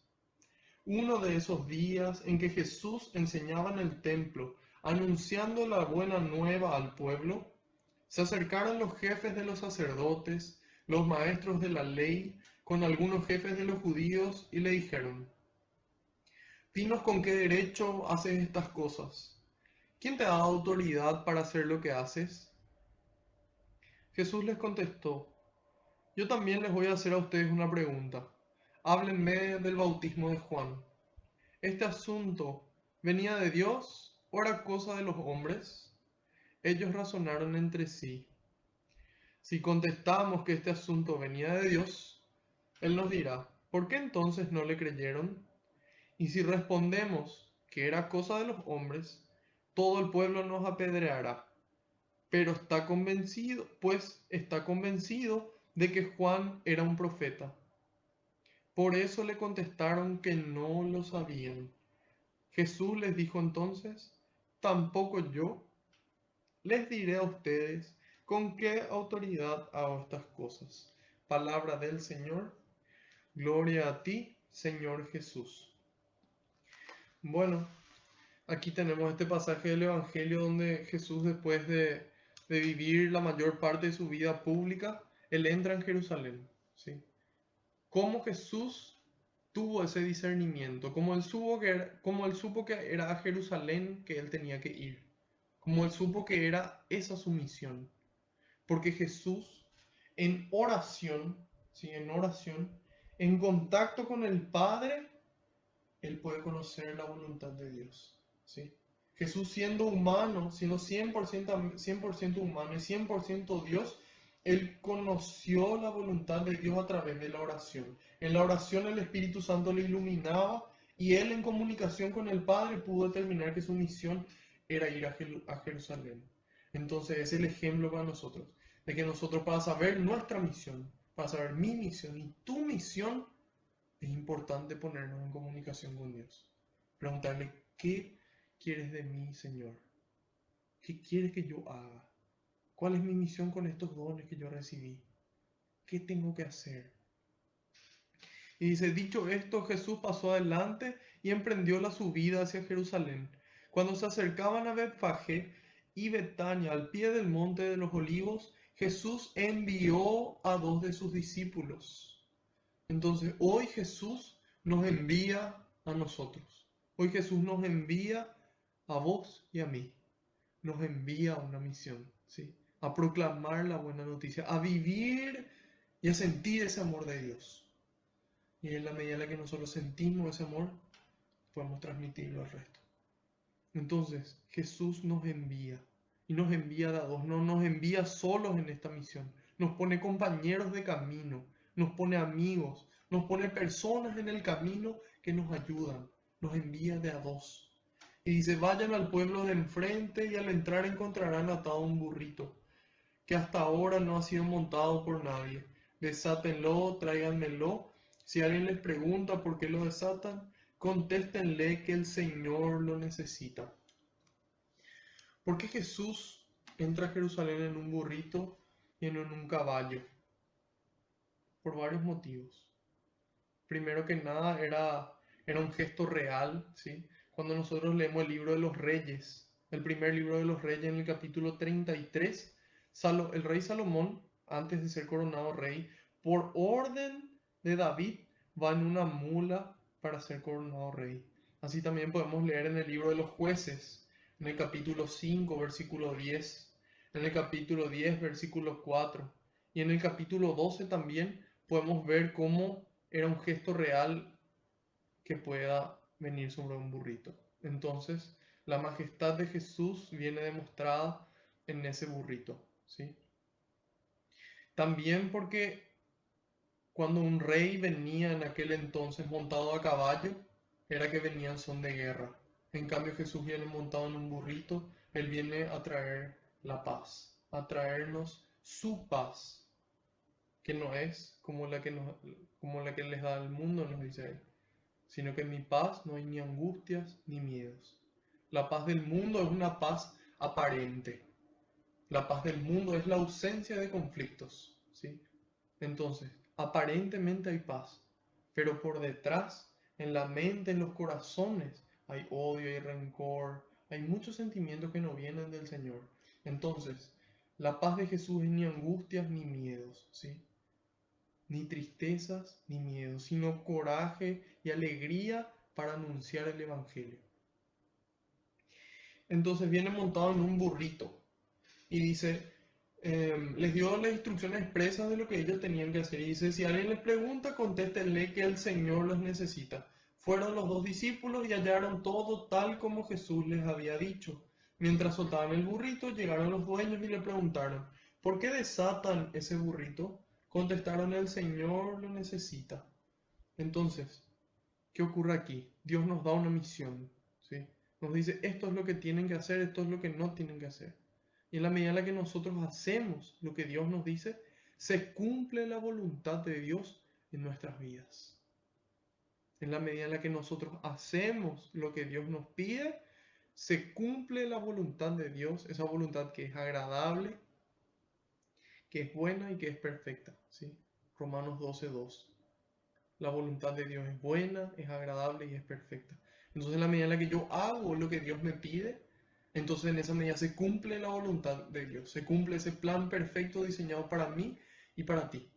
Uno de esos días en que Jesús enseñaba en el templo, anunciando la buena nueva al pueblo, se acercaron los jefes de los sacerdotes, los maestros de la ley, con algunos jefes de los judíos, y le dijeron: dinos con qué derecho haces estas cosas. ¿Quién te da autoridad para hacer lo que haces? Jesús les contestó: yo también les voy a hacer a ustedes una pregunta. Háblenme del bautismo de Juan. ¿Este asunto venía de Dios o era cosa de los hombres? Ellos razonaron entre sí. Si contestamos que este asunto venía de Dios, Él nos dirá, ¿por qué entonces no le creyeron? Y si respondemos que era cosa de los hombres, todo el pueblo nos apedreará. Pero está convencido de que Juan era un profeta. Por eso le contestaron que no lo sabían. Jesús les dijo entonces, tampoco yo les diré a ustedes con qué autoridad hago estas cosas. Palabra del Señor, gloria a ti, Señor Jesús. Bueno, aquí tenemos este pasaje del Evangelio donde Jesús, después de vivir la mayor parte de su vida pública, Él entra en Jerusalén, ¿sí? Cómo Jesús tuvo ese discernimiento, como él supo que era a Jerusalén que Él tenía que ir, como Él supo que era esa su misión. Porque Jesús en oración, ¿sí? En oración, en contacto con el Padre, Él puede conocer la voluntad de Dios, ¿sí? Jesús siendo humano, siendo 100% humano y 100% Dios, Él conoció la voluntad de Dios a través de la oración. En la oración el Espíritu Santo le iluminaba y Él en comunicación con el Padre pudo determinar que su misión era ir a Jerusalén. Entonces es el ejemplo para nosotros, de que nosotros para saber nuestra misión, para saber mi misión y tu misión, es importante ponernos en comunicación con Dios. Preguntarle, ¿qué quieres de mí, Señor? ¿Qué quieres que yo haga? ¿Cuál es mi misión con estos dones que yo recibí? ¿Qué tengo que hacer? Y dice, dicho esto, Jesús pasó adelante y emprendió la subida hacia Jerusalén. Cuando se acercaban a Betfagé y Betania, al pie del monte de los olivos, Jesús envió a 2 de sus discípulos. Entonces, hoy Jesús nos envía a nosotros. Hoy Jesús nos envía a vos y a mí. Nos envía a una misión, ¿sí? A proclamar la buena noticia, a vivir y a sentir ese amor de Dios. Y en la medida en la que nosotros sentimos ese amor, podemos transmitirlo al resto. Entonces, Jesús nos envía. Y nos envía de a dos, no nos envía solos en esta misión. Nos pone compañeros de camino, nos pone amigos, nos pone personas en el camino que nos ayudan. Nos envía de a dos. Y dice, vayan al pueblo de enfrente y al entrar encontrarán atado un burrito, que hasta ahora no ha sido montado por nadie. Desátenlo, tráiganmelo. Si alguien les pregunta por qué lo desatan, contéstenle que el Señor lo necesita. ¿Por qué Jesús entra a Jerusalén en un burrito y no en un caballo? Por varios motivos. Primero que nada, era un gesto real, ¿sí? Cuando nosotros leemos el libro de los reyes, el primer libro de los reyes en el capítulo 33, el rey Salomón, antes de ser coronado rey, por orden de David, va en una mula para ser coronado rey. Así también podemos leer en el libro de los jueces, en el capítulo 5, versículo 10, en el capítulo 10, versículo 4, y en el capítulo 12 también podemos ver cómo era un gesto real que pueda venir sobre un burrito. Entonces, la majestad de Jesús viene demostrada en ese burrito, ¿sí? También porque cuando un rey venía en aquel entonces montado a caballo, era que venía en son de guerra. En cambio, Jesús viene montado en un burrito, Él viene a traer la paz, a traernos su paz, que no es como como la que les da el mundo, nos dice Él, sino que en mi paz no hay ni angustias ni miedos. La paz del mundo es una paz aparente. La paz del mundo es la ausencia de conflictos, ¿sí? Entonces, aparentemente hay paz, pero por detrás, en la mente, en los corazones, hay odio, hay rencor, hay muchos sentimientos que no vienen del Señor. Entonces, la paz de Jesús es ni angustias ni miedos, ¿sí? Ni tristezas ni miedos, sino coraje y alegría para anunciar el Evangelio. Entonces viene montado en un burrito y dice, les dio las instrucciones expresas de lo que ellos tenían que hacer. Y dice, si alguien les pregunta, contéstenle que el Señor los necesita. Fueron los 2 discípulos y hallaron todo tal como Jesús les había dicho. Mientras soltaban el burrito, llegaron los dueños y le preguntaron, ¿Por qué desatan ese burrito? Contestaron, el Señor lo necesita. Entonces, ¿qué ocurre aquí? Dios nos da una misión, ¿sí? Nos dice, esto es lo que tienen que hacer, esto es lo que no tienen que hacer. Y en la medida en la que nosotros hacemos lo que Dios nos dice, se cumple la voluntad de Dios en nuestras vidas. En la medida en la que nosotros hacemos lo que Dios nos pide, se cumple la voluntad de Dios, esa voluntad que es agradable, que es buena y que es perfecta, ¿sí? Romanos 12:2. La voluntad de Dios es buena, es agradable y es perfecta. Entonces, en la medida en la que yo hago lo que Dios me pide, entonces en esa medida se cumple la voluntad de Dios, se cumple ese plan perfecto diseñado para mí y para ti,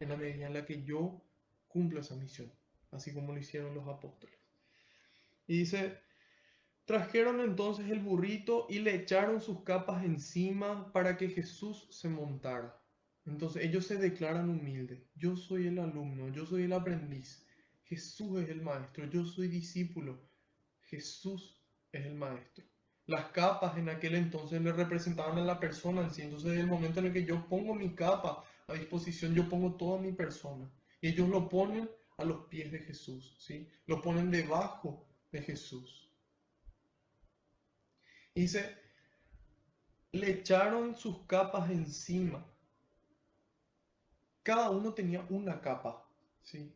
en la medida en la que yo cumplo esa misión, así como lo hicieron los apóstoles. Y dice, trajeron entonces el burrito y le echaron sus capas encima para que Jesús se montara. Entonces ellos se declaran humildes. Yo soy el alumno, yo soy el aprendiz. Jesús es el maestro, yo soy discípulo. Jesús es el maestro. Las capas en aquel entonces le representaban a la persona en sí. Entonces, en el momento en el que yo pongo mi capa a disposición, yo pongo toda mi persona. Y ellos lo ponen a los pies de Jesús, ¿sí? Lo ponen debajo de Jesús. Y dice, le echaron sus capas encima. Cada uno tenía una capa, ¿sí?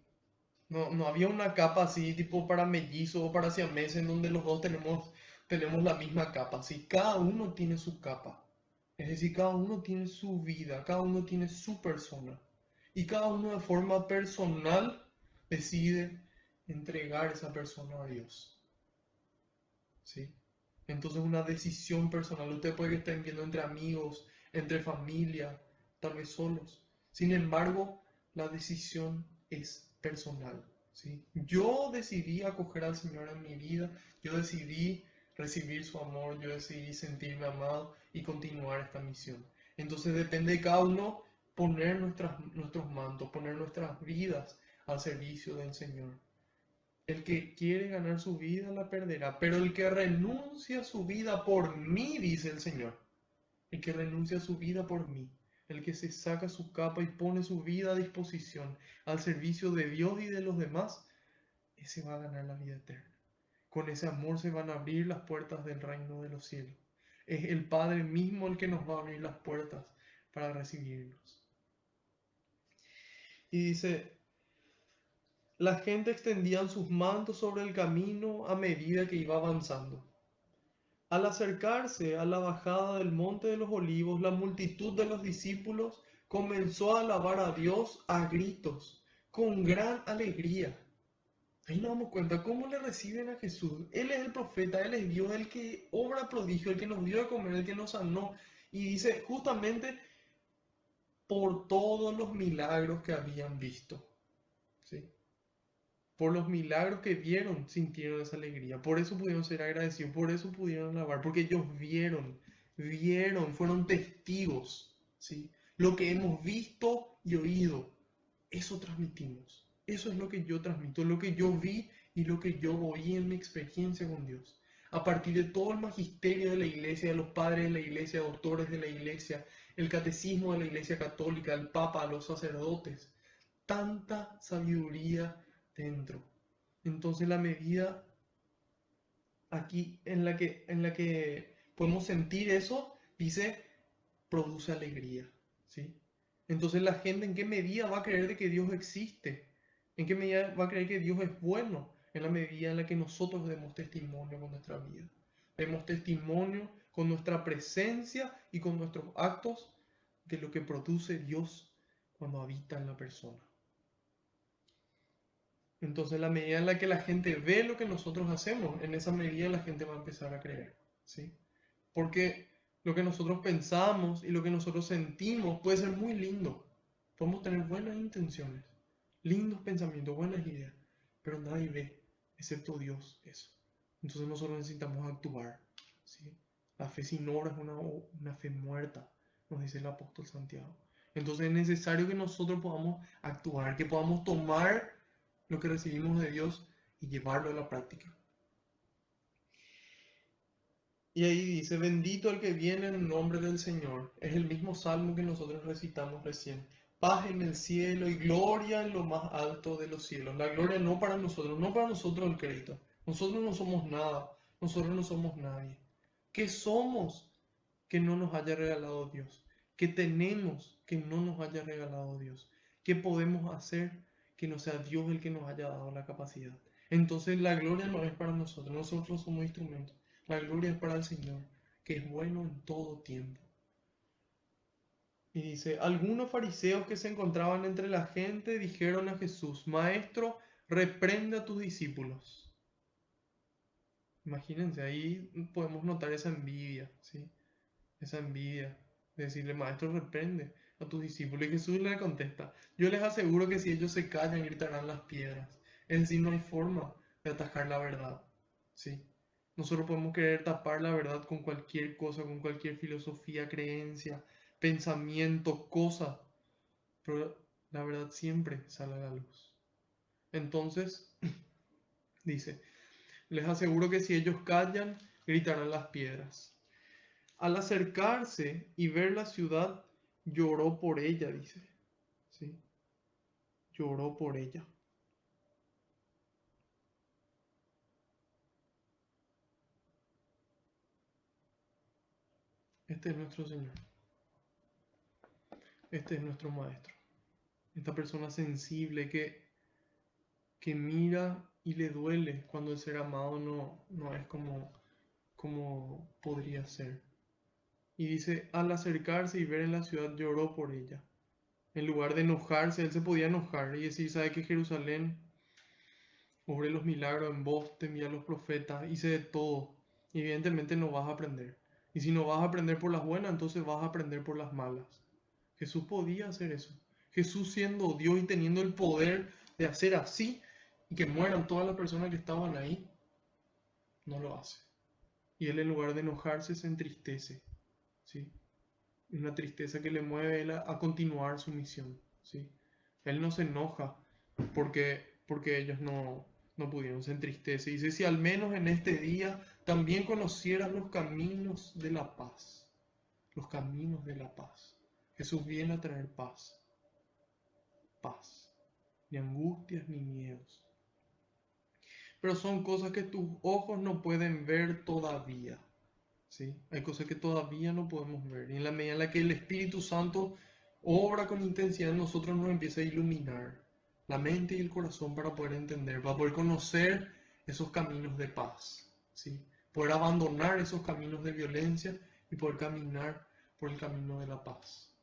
No había una capa así tipo para mellizos o para siameses en donde los dos tenemos la misma capa, ¿sí? Cada uno tiene su capa. Es decir, cada uno tiene su vida, cada uno tiene su persona. Y cada uno de forma personal decide entregar esa persona a Dios, ¿sí? Entonces una decisión personal. Usted puede que estén viendo entre amigos, entre familia, tal vez solos. Sin embargo, la decisión es personal, ¿sí? Yo decidí acoger al Señor en mi vida, yo decidí recibir su amor, yo decidí sentirme amado y continuar esta misión. Entonces depende de cada uno poner nuestros mantos, poner nuestras vidas al servicio del Señor. El que quiere ganar su vida la perderá, pero el que renuncia a su vida por mí, dice el Señor, el que renuncia a su vida por mí, el que se saca su capa y pone su vida a disposición al servicio de Dios y de los demás, ese va a ganar la vida eterna. Con ese amor se van a abrir las puertas del reino de los cielos. Es el Padre mismo el que nos va a abrir las puertas para recibirnos. Y dice, la gente extendía sus mantos sobre el camino a medida que iba avanzando. Al acercarse a la bajada del Monte de los Olivos, la multitud de los discípulos comenzó a alabar a Dios a gritos, con gran alegría. Ahí nos damos cuenta cómo le reciben a Jesús. Él es el profeta, Él es Dios, el que obra prodigio, el que nos dio de comer, el que nos sanó. Y dice justamente por todos los milagros que habían visto, ¿sí? Por los milagros que vieron, sintieron esa alegría. Por eso pudieron ser agradecidos, por eso pudieron alabar, porque ellos vieron, fueron testigos, ¿sí? Lo que hemos visto y oído, eso transmitimos. Eso es lo que yo transmito, lo que yo vi y lo que yo oí en mi experiencia con Dios. A partir de todo el magisterio de la iglesia, de los padres de la iglesia, doctores de la iglesia, el catecismo de la iglesia católica, el papa, los sacerdotes, tanta sabiduría dentro. Entonces la medida aquí en la que podemos sentir eso, dice, produce alegría, ¿sí? Entonces la gente en qué medida va a creer de que Dios existe, en qué medida va a creer que Dios es bueno, en la medida en la que nosotros demos testimonio con nuestra vida, demos testimonio con nuestra presencia y con nuestros actos de lo que produce Dios cuando habita en la persona. Entonces, la medida en la que la gente ve lo que nosotros hacemos, en esa medida la gente va a empezar a creer, ¿sí? Porque lo que nosotros pensamos y lo que nosotros sentimos puede ser muy lindo. Podemos tener buenas intenciones, lindos pensamientos, buenas ideas, pero nadie ve, excepto Dios, eso. Entonces nosotros necesitamos actuar, ¿sí? La fe sin obra es una fe muerta, nos dice el apóstol Santiago. Entonces es necesario que nosotros podamos actuar, que podamos tomar lo que recibimos de Dios y llevarlo a la práctica. Y ahí dice, bendito el que viene en nombre del Señor. Es el mismo salmo que nosotros recitamos recién. Paz en el cielo y gloria en lo más alto de los cielos. La gloria no para nosotros, no para nosotros el crédito. Nosotros no somos nada, nosotros no somos nadie. ¿Qué somos que no nos haya regalado Dios? ¿Qué tenemos que no nos haya regalado Dios? ¿Qué podemos hacer que no sea Dios el que nos haya dado la capacidad? Entonces la gloria no es para nosotros, nosotros somos instrumentos. La gloria es para el Señor, que es bueno en todo tiempo. Y dice, algunos fariseos que se encontraban entre la gente dijeron a Jesús, Maestro, reprende a tus discípulos. Imagínense, ahí podemos notar esa envidia, ¿sí? Esa envidia de decirle, Maestro, reprende a tus discípulos. Y Jesús le contesta, yo les aseguro que si ellos se callan, gritarán las piedras. Es decir, no hay forma de atajar la verdad, ¿sí? Nosotros podemos querer tapar la verdad con cualquier cosa, con cualquier filosofía, creencia, pensamiento, cosa, pero la verdad siempre sale a la luz. Entonces, dice, les aseguro que si ellos callan, gritarán las piedras. Al acercarse y ver la ciudad, lloró por ella, dice, ¿sí? Lloró por ella. Este es nuestro Señor, este es nuestro Maestro, esta persona sensible que mira y le duele cuando el ser amado no es como podría ser. Y dice, al acercarse y ver en la ciudad lloró por ella. En lugar de enojarse, él se podía enojar y decir, ¿sabe que Jerusalén obré los milagros en vos, te envié a los profetas, hice de todo? Y evidentemente no vas a aprender. Y si no vas a aprender por las buenas, entonces vas a aprender por las malas. Jesús podía hacer eso. Jesús siendo Dios y teniendo el poder de hacer así y que mueran todas las personas que estaban ahí, no lo hace. Y él en lugar de enojarse se entristece, ¿sí? Una tristeza que le mueve a él a continuar su misión, ¿sí? Él no se enoja porque ellos no pudieron, se entristece. Y dice, si al menos en este día también conocieras los caminos de la paz, los caminos de la paz. Jesús viene a traer paz, paz, ni angustias ni miedos. Pero son cosas que tus ojos no pueden ver todavía, ¿sí? Hay cosas que todavía no podemos ver. Y en la medida en la que el Espíritu Santo obra con intensidad en nosotros, nos empieza a iluminar la mente y el corazón para poder entender, para poder conocer esos caminos de paz, ¿sí? Poder abandonar esos caminos de violencia y poder caminar por el camino de la paz.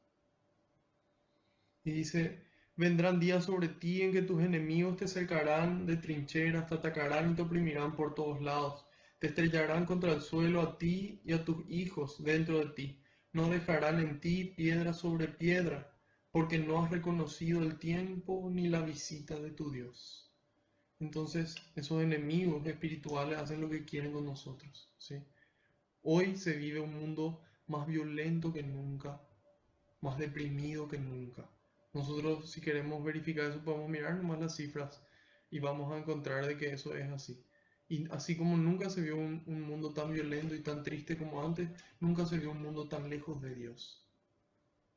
Y dice, vendrán días sobre ti en que tus enemigos te cercarán de trincheras, te atacarán y te oprimirán por todos lados. Te estrellarán contra el suelo a ti y a tus hijos dentro de ti. No dejarán en ti piedra sobre piedra, porque no has reconocido el tiempo ni la visita de tu Dios. Entonces, esos enemigos espirituales hacen lo que quieren con nosotros, ¿sí? Hoy se vive un mundo más violento que nunca, más deprimido que nunca. Nosotros, si queremos verificar eso, podemos mirar nomás las cifras y vamos a encontrar de que eso es así. Y así como nunca se vio un mundo tan violento y tan triste como antes, nunca se vio un mundo tan lejos de Dios.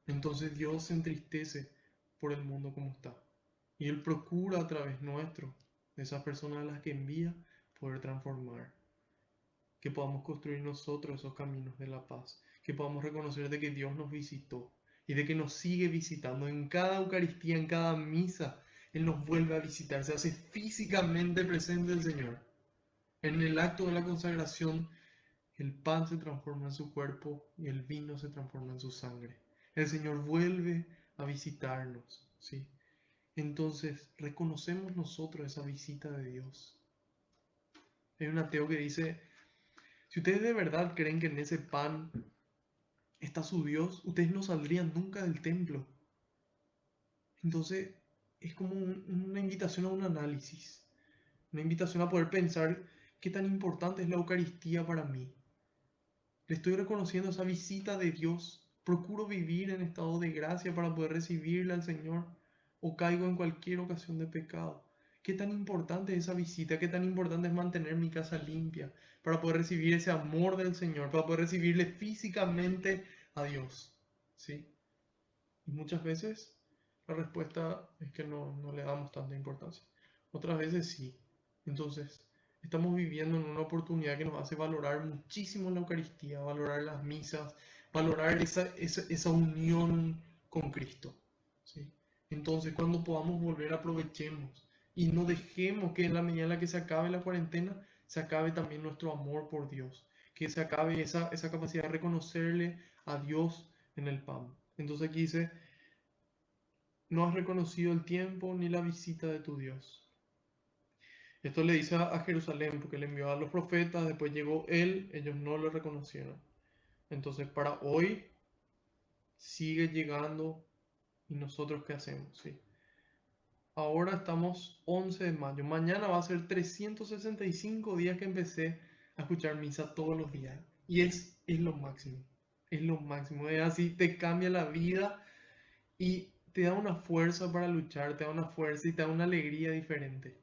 Entonces Dios se entristece por el mundo como está. Y Él procura a través nuestro, de esas personas a las que envía, poder transformar. Que podamos construir nosotros esos caminos de la paz. Que podamos reconocer de que Dios nos visitó y de que nos sigue visitando en cada Eucaristía, en cada misa. Él nos vuelve a visitar, se hace físicamente presente el Señor. En el acto de la consagración, el pan se transforma en su cuerpo y el vino se transforma en su sangre. El Señor vuelve a visitarnos, ¿sí? Entonces, reconocemos nosotros esa visita de Dios. Hay un ateo que dice, si ustedes de verdad creen que en ese pan está su Dios, ustedes no saldrían nunca del templo. Entonces, es como una invitación a un análisis, una invitación a poder pensar qué tan importante es la Eucaristía para mí. Le estoy reconociendo esa visita de Dios. Procuro vivir en estado de gracia para poder recibirle al Señor o caigo en cualquier ocasión de pecado. Qué tan importante es esa visita, qué tan importante es mantener mi casa limpia para poder recibir ese amor del Señor, para poder recibirle físicamente a Dios. ¿Sí? Y muchas veces la respuesta es que no le damos tanta importancia. Otras veces sí. Entonces, estamos viviendo en una oportunidad que nos hace valorar muchísimo la Eucaristía, valorar las misas, valorar esa unión con Cristo. ¿Sí? Entonces, cuando podamos volver, aprovechemos y no dejemos que en la medida en la que se acabe la cuarentena, se acabe también nuestro amor por Dios, que se acabe esa capacidad de reconocerle a Dios en el pan. Entonces aquí dice, no has reconocido el tiempo ni la visita de tu Dios. Esto le dice a Jerusalén porque le envió a los profetas, después llegó él, ellos no lo reconocieron. Entonces para hoy sigue llegando y nosotros qué hacemos, ¿sí? Ahora estamos 11 de mayo, mañana va a ser 365 días que empecé a escuchar misa todos los días. Y es lo máximo, es lo máximo, es así, te cambia la vida y te da una fuerza para luchar, te da una fuerza y te da una alegría diferente.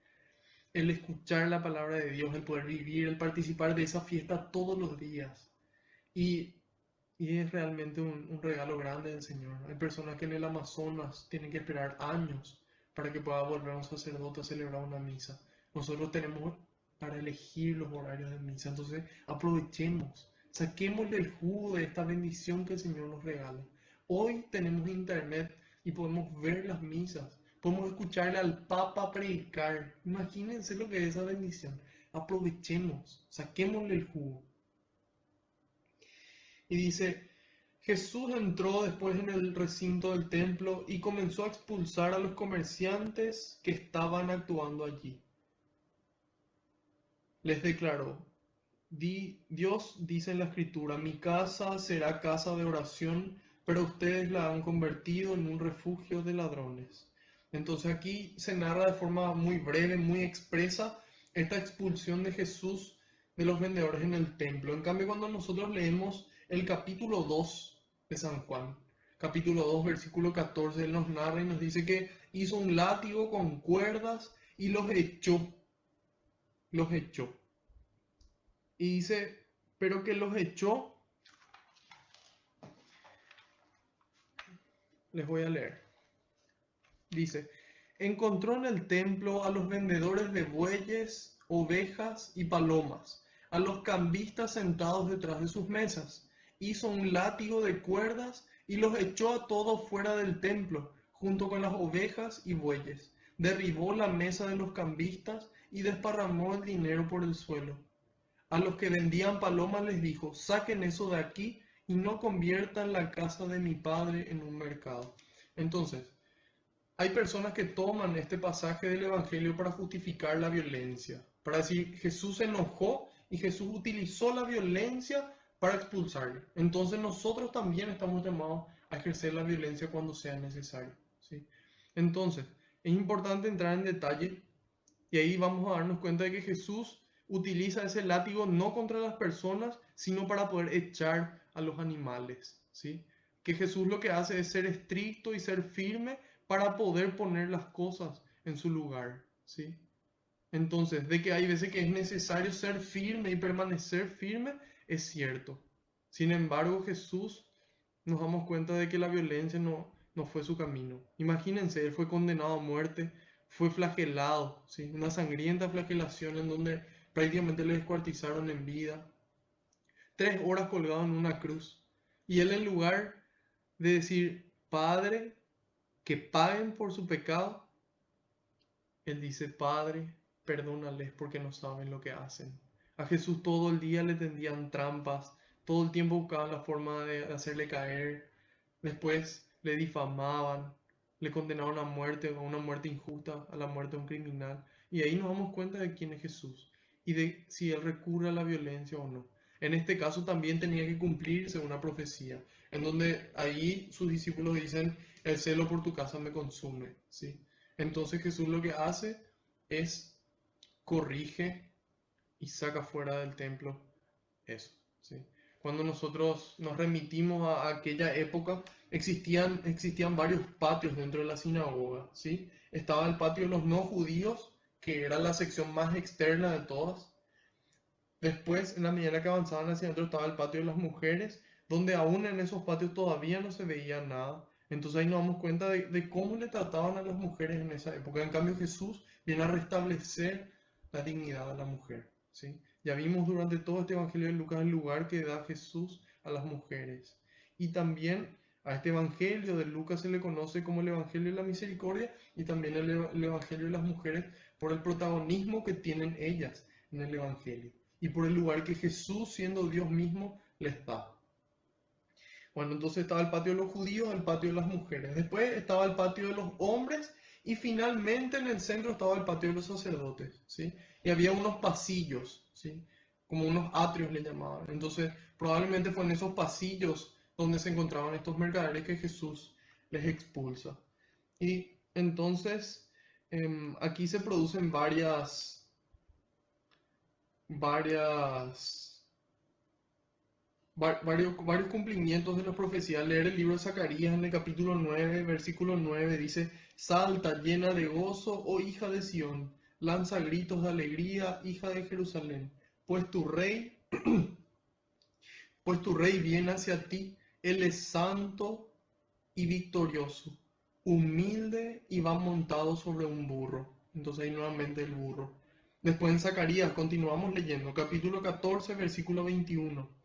El escuchar la palabra de Dios, el poder vivir, el participar de esa fiesta todos los días. Y, y es realmente un regalo grande del Señor. Hay personas que en el Amazonas tienen que esperar años para que pueda volver un sacerdote a celebrar una misa. Nosotros tenemos para elegir los horarios de misa. Entonces aprovechemos, saquémosle el jugo de esta bendición que el Señor nos regala. Hoy tenemos internet y podemos ver las misas. Podemos escucharle al Papa predicar. Imagínense lo que es esa bendición. Aprovechemos, saquémosle el jugo. Y dice, Jesús entró después en el recinto del templo y comenzó a expulsar a los comerciantes que estaban actuando allí. Les declaró, Dios dice en la Escritura, mi casa será casa de oración, pero ustedes la han convertido en un refugio de ladrones. Entonces aquí se narra de forma muy breve, muy expresa, esta expulsión de Jesús de los vendedores en el templo. En cambio, cuando nosotros leemos el capítulo 2 de San Juan, capítulo 2, versículo 14, él nos narra y nos dice que hizo un látigo con cuerdas y los echó, los echó. Y dice, pero que los echó, les voy a leer. Dice, encontró en el templo a los vendedores de bueyes, ovejas y palomas, a los cambistas sentados detrás de sus mesas. Hizo un látigo de cuerdas y los echó a todos fuera del templo, junto con las ovejas y bueyes. Derribó la mesa de los cambistas y desparramó el dinero por el suelo. A los que vendían palomas les dijo, saquen eso de aquí y no conviertan la casa de mi padre en un mercado. Entonces, hay personas que toman este pasaje del Evangelio para justificar la violencia, para decir Jesús se enojó y Jesús utilizó la violencia para expulsarle. Entonces nosotros también estamos llamados a ejercer la violencia cuando sea necesario, ¿sí? Entonces, es importante entrar en detalle y ahí vamos a darnos cuenta de que Jesús utiliza ese látigo no contra las personas, sino para poder echar a los animales, ¿sí? Que Jesús lo que hace es ser estricto y ser firme para poder poner las cosas en su lugar, ¿sí? Entonces, de que hay veces que es necesario ser firme y permanecer firme, es cierto. Sin embargo, Jesús nos damos cuenta de que la violencia no fue su camino. Imagínense, él fue condenado a muerte, fue flagelado, ¿sí? Una sangrienta flagelación en donde prácticamente le descuartizaron en vida. 3 horas colgado en una cruz. Y él en lugar de decir, Padre, que paguen por su pecado, él dice, Padre, perdónales porque no saben lo que hacen. A Jesús todo el día le tendían trampas, todo el tiempo buscaban la forma de hacerle caer, después le difamaban, le condenaron a muerte, a una muerte injusta, a la muerte de un criminal. Y ahí nos damos cuenta de quién es Jesús y de si él recurre a la violencia o no. En este caso también tenía que cumplirse una profecía, en donde ahí sus discípulos dicen, el celo por tu casa me consume, ¿sí? Entonces Jesús lo que hace es corrige y saca fuera del templo eso, ¿sí? Cuando nosotros nos remitimos a aquella época, existían varios patios dentro de la sinagoga, ¿sí? Estaba el patio de los no judíos que era la sección más externa de todas. Después, en la medida que avanzaban hacia adentro, estaba el patio de las mujeres, donde aún en esos patios todavía no se veía nada. Entonces ahí nos damos cuenta de cómo le trataban a las mujeres en esa época. En cambio, Jesús viene a restablecer la dignidad de la mujer, ¿sí? Ya vimos durante todo este Evangelio de Lucas el lugar que da Jesús a las mujeres. Y también a este Evangelio de Lucas se le conoce como el Evangelio de la Misericordia y también el Evangelio de las mujeres por el protagonismo que tienen ellas en el Evangelio y por el lugar que Jesús, siendo Dios mismo, les da. Bueno, entonces estaba el patio de los judíos, el patio de las mujeres. Después estaba el patio de los hombres y finalmente en el centro estaba el patio de los sacerdotes, ¿sí? Y había unos pasillos, ¿sí? Como unos atrios le llamaban. Entonces, probablemente fue en esos pasillos donde se encontraban estos mercaderes que Jesús les expulsa. Y entonces, aquí se producen varias varios cumplimientos de la profecía. Leer el libro de Zacarías en el capítulo 9 versículo 9 dice: Salta llena de gozo, oh hija de Sión, lanza gritos de alegría, hija de Jerusalén, pues tu rey, pues tu rey viene hacia ti, él es santo y victorioso, humilde y va montado sobre un burro. Entonces ahí nuevamente el burro. Después en Zacarías continuamos leyendo, capítulo 14 versículo 21.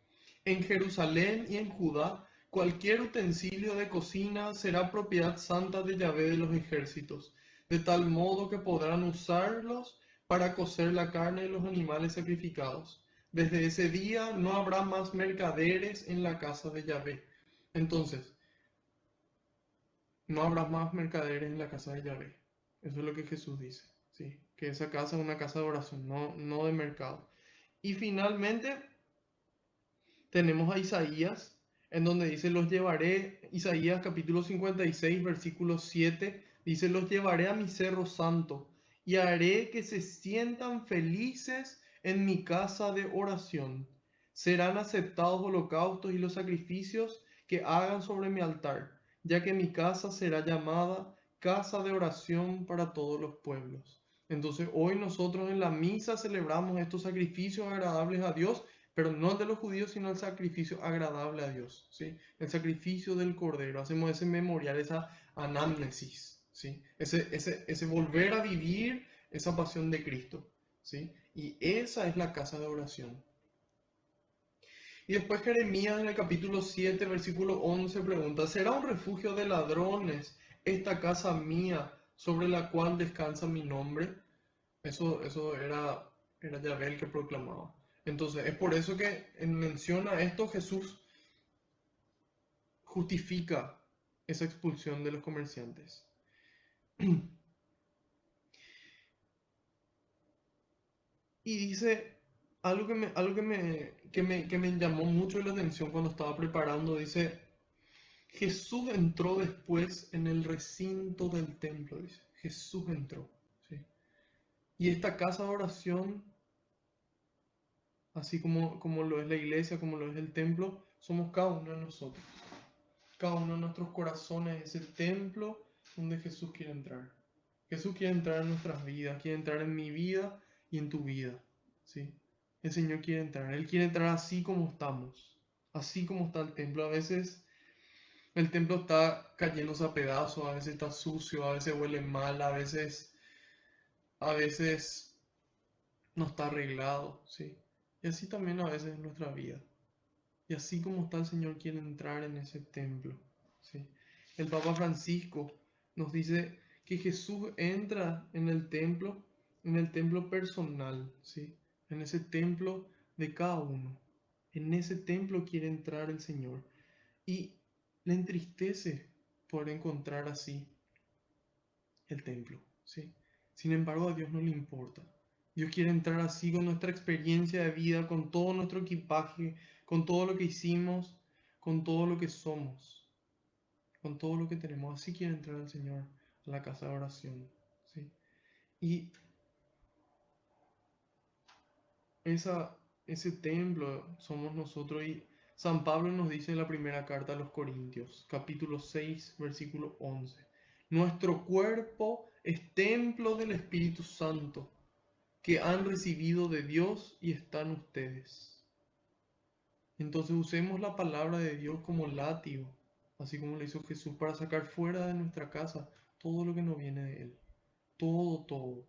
En Jerusalén y en Judá, cualquier utensilio de cocina será propiedad santa de Yahvé de los ejércitos, de tal modo que podrán usarlos para cocer la carne de los animales sacrificados. Desde ese día no habrá más mercaderes en la casa de Yahvé. Entonces, no habrá más mercaderes en la casa de Yahvé. Eso es lo que Jesús dice, ¿sí? Que esa casa es una casa de oración, no de mercado. Y finalmente tenemos a Isaías, en donde dice, los llevaré, Isaías capítulo 56, versículo 7, dice, los llevaré a mi cerro santo y haré que se sientan felices en mi casa de oración. Serán aceptados holocaustos y los sacrificios que hagan sobre mi altar, ya que mi casa será llamada casa de oración para todos los pueblos. Entonces hoy nosotros en la misa celebramos estos sacrificios agradables a Dios, pero no el de los judíos, sino el sacrificio agradable a Dios, ¿sí? El sacrificio del Cordero. Hacemos ese memorial, esa anámnesis, ¿sí? Ese volver a vivir esa pasión de Cristo, ¿sí? Y esa es la casa de oración. Y después Jeremías en el capítulo 7, versículo 11 pregunta, ¿será un refugio de ladrones esta casa mía sobre la cual descansa mi nombre? Eso era Yahvé el que proclamaba. Entonces, es por eso que menciona esto Jesús justifica esa expulsión de los comerciantes. Y dice algo que me llamó mucho la atención cuando estaba preparando. Dice, Jesús entró después en el recinto del templo, dice. Jesús entró, ¿sí? Y esta casa de oración, así como lo es la iglesia, como lo es el templo, somos cada uno de nosotros. Cada uno de nuestros corazones es el templo donde Jesús quiere entrar. Jesús quiere entrar en nuestras vidas, quiere entrar en mi vida y en tu vida, ¿sí? El Señor quiere entrar, Él quiere entrar así como estamos, así como está el templo. A veces el templo está cayéndose a pedazos, a veces está sucio, a veces huele mal, a veces no está arreglado, ¿sí? Y así también a veces en nuestra vida. Y así como está el Señor quiere entrar en ese templo, ¿sí? El Papa Francisco nos dice que Jesús entra en el templo personal, ¿sí? En ese templo de cada uno. En ese templo quiere entrar el Señor. Y le entristece por encontrar así el templo, ¿sí? Sin embargo, a Dios no le importa. Dios quiere entrar así con nuestra experiencia de vida, con todo nuestro equipaje, con todo lo que hicimos, con todo lo que somos, con todo lo que tenemos. Así quiere entrar el Señor a la casa de oración, ¿sí? Y esa, ese templo somos nosotros. Y San Pablo nos dice en la primera carta a los Corintios, capítulo 6, versículo 11. Nuestro cuerpo es templo del Espíritu Santo que han recibido de Dios y están ustedes. Entonces usemos la palabra de Dios como látigo, así como lo hizo Jesús, para sacar fuera de nuestra casa todo lo que no viene de Él. Todo, todo.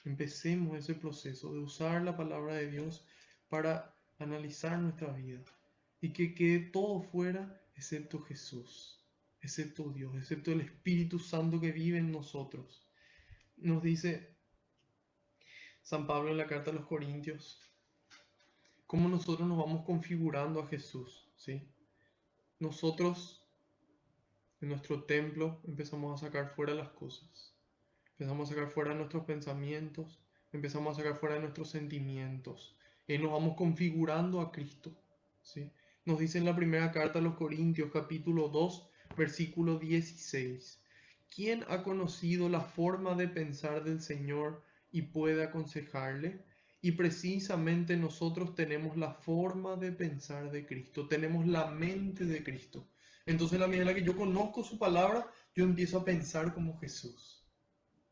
Empecemos ese proceso de usar la palabra de Dios para analizar nuestra vida y que quede todo fuera excepto Jesús, excepto Dios, excepto el Espíritu Santo que vive en nosotros. Nos dice San Pablo en la carta a los Corintios, cómo nosotros nos vamos configurando a Jesús, ¿sí? Nosotros en nuestro templo empezamos a sacar fuera las cosas, empezamos a sacar fuera nuestros pensamientos, empezamos a sacar fuera nuestros sentimientos y nos vamos configurando a Cristo, ¿sí? Nos dice en la primera carta a los Corintios, capítulo 2, versículo 16. ¿Quién ha conocido la forma de pensar del Señor y puede aconsejarle? Y precisamente nosotros tenemos la forma de pensar de Cristo, tenemos la mente de Cristo. Entonces, en la medida en la que yo conozco su palabra, yo empiezo a pensar como Jesús,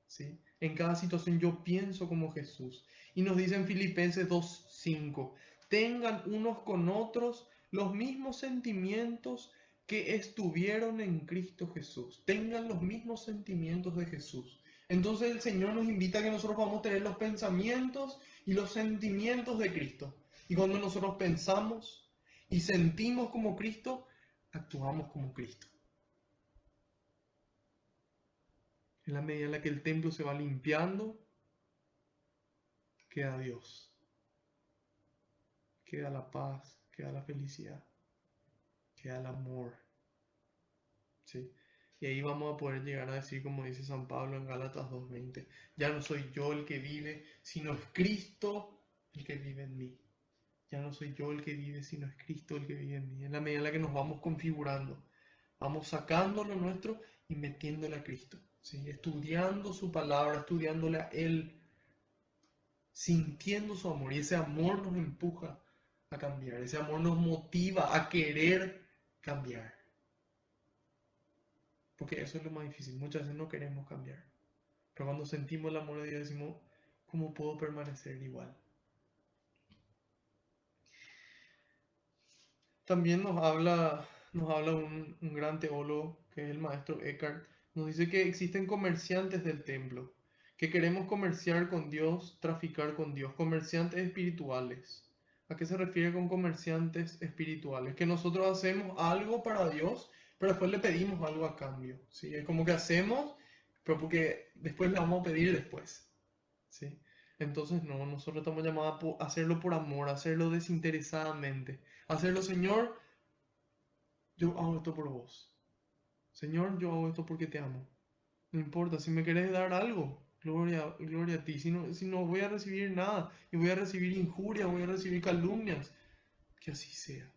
¿sí? En cada situación yo pienso como Jesús. Y nos dice en Filipenses 2:5, tengan unos con otros los mismos sentimientos que estuvieron en Cristo Jesús. Tengan los mismos sentimientos de Jesús. Entonces el Señor nos invita a que nosotros podamos tener los pensamientos y los sentimientos de Cristo. Y cuando nosotros pensamos y sentimos como Cristo, actuamos como Cristo. En la medida en la que el templo se va limpiando, queda Dios, queda la paz, queda la felicidad, queda el amor, ¿sí? Y ahí vamos a poder llegar a decir, como dice San Pablo en Gálatas 2:20, ya no soy yo el que vive, sino es Cristo el que vive en mí. Ya no soy yo el que vive, sino es Cristo el que vive en mí. En la medida en la que nos vamos configurando, vamos sacando lo nuestro y metiéndole a Cristo, ¿sí? Estudiando su palabra, estudiándole a Él, sintiendo su amor. Y ese amor nos empuja a cambiar, ese amor nos motiva a querer cambiar. Porque eso es lo más difícil, muchas veces no queremos cambiar. Pero cuando sentimos el amor de Dios decimos, ¿cómo puedo permanecer igual? También nos habla un gran teólogo, que es el maestro Eckhart, nos dice que existen comerciantes del templo, que queremos comerciar con Dios, traficar con Dios, comerciantes espirituales. ¿A qué se refiere con comerciantes espirituales? Que nosotros hacemos algo para Dios, pero después le pedimos algo a cambio, ¿sí? Es como que hacemos, pero porque después le vamos a pedir después, ¿sí? Entonces no, nosotros estamos llamados a hacerlo por amor, a hacerlo desinteresadamente. Hacerlo, Señor, yo hago esto por vos. Señor, yo hago esto porque te amo. No importa, si me querés dar algo, gloria, gloria a ti. Si no voy a recibir nada, y voy a recibir injuria, voy a recibir calumnias, que así sea.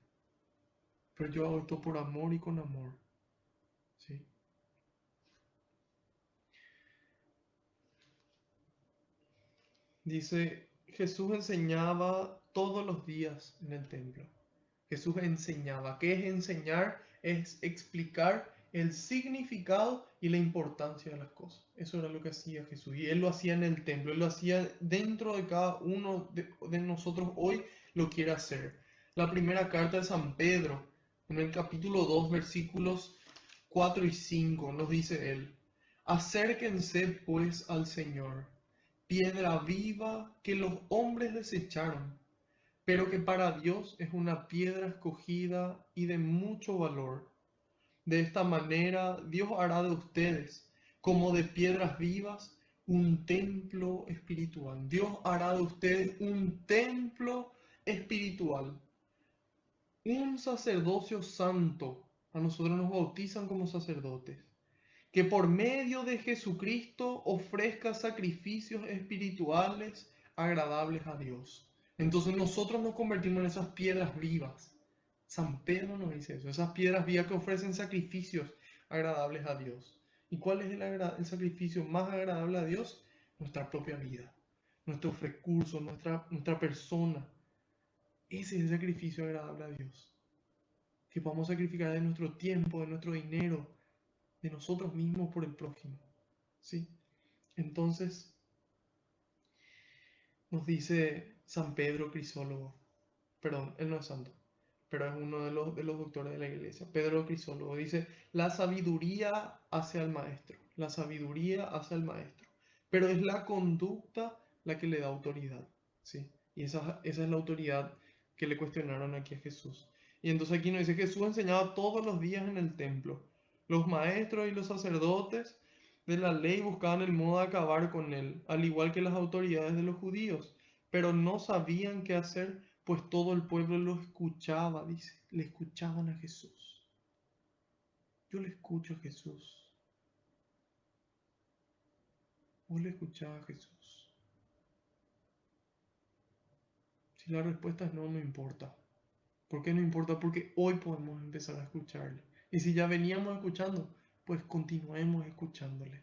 Pero yo hago esto por amor y con amor. ¿Sí? Dice, Jesús enseñaba todos los días en el templo. Jesús enseñaba. ¿Qué es enseñar? Es explicar el significado y la importancia de las cosas. Eso era lo que hacía Jesús. Y Él lo hacía en el templo, Él lo hacía dentro de cada uno de nosotros hoy lo quiere hacer. La primera carta de San Pedro, en el capítulo 2, versículos 4 y 5, nos dice Él, acérquense pues al Señor, piedra viva que los hombres desecharon, pero que para Dios es una piedra escogida y de mucho valor. De esta manera Dios hará de ustedes, como de piedras vivas, un templo espiritual. Dios hará de ustedes un templo espiritual, un sacerdocio santo. A nosotros nos bautizan como sacerdotes, que por medio de Jesucristo ofrezca sacrificios espirituales agradables a Dios. Entonces nosotros nos convertimos en esas piedras vivas. San Pedro nos dice eso, esas piedras vivas que ofrecen sacrificios agradables a Dios. ¿Y cuál es el sacrificio más agradable a Dios? Nuestra propia vida, nuestros recursos, nuestra persona. Ese es el sacrificio agradable a Dios. Que podamos sacrificar de nuestro tiempo, de nuestro dinero, de nosotros mismos por el prójimo, ¿sí? Entonces, nos dice San Pedro Crisólogo, perdón, él no es santo, pero es uno de los doctores de la iglesia, Pedro Crisólogo, dice, la sabiduría hace al maestro, la sabiduría hace al maestro, pero es la conducta la que le da autoridad, ¿sí? Y esa es la autoridad que le cuestionaron aquí a Jesús. Y entonces aquí nos dice, Jesús enseñaba todos los días en el templo. Los maestros y los sacerdotes de la ley buscaban el modo de acabar con él, al igual que las autoridades de los judíos, pero no sabían qué hacer, pues todo el pueblo lo escuchaba, dice, le escuchaban a Jesús. Yo le escucho a Jesús. Vos le escuchás a Jesús. Si la respuesta es no, no importa. ¿Por qué no importa? Porque hoy podemos empezar a escucharle. Y si ya veníamos escuchando, pues continuemos escuchándole.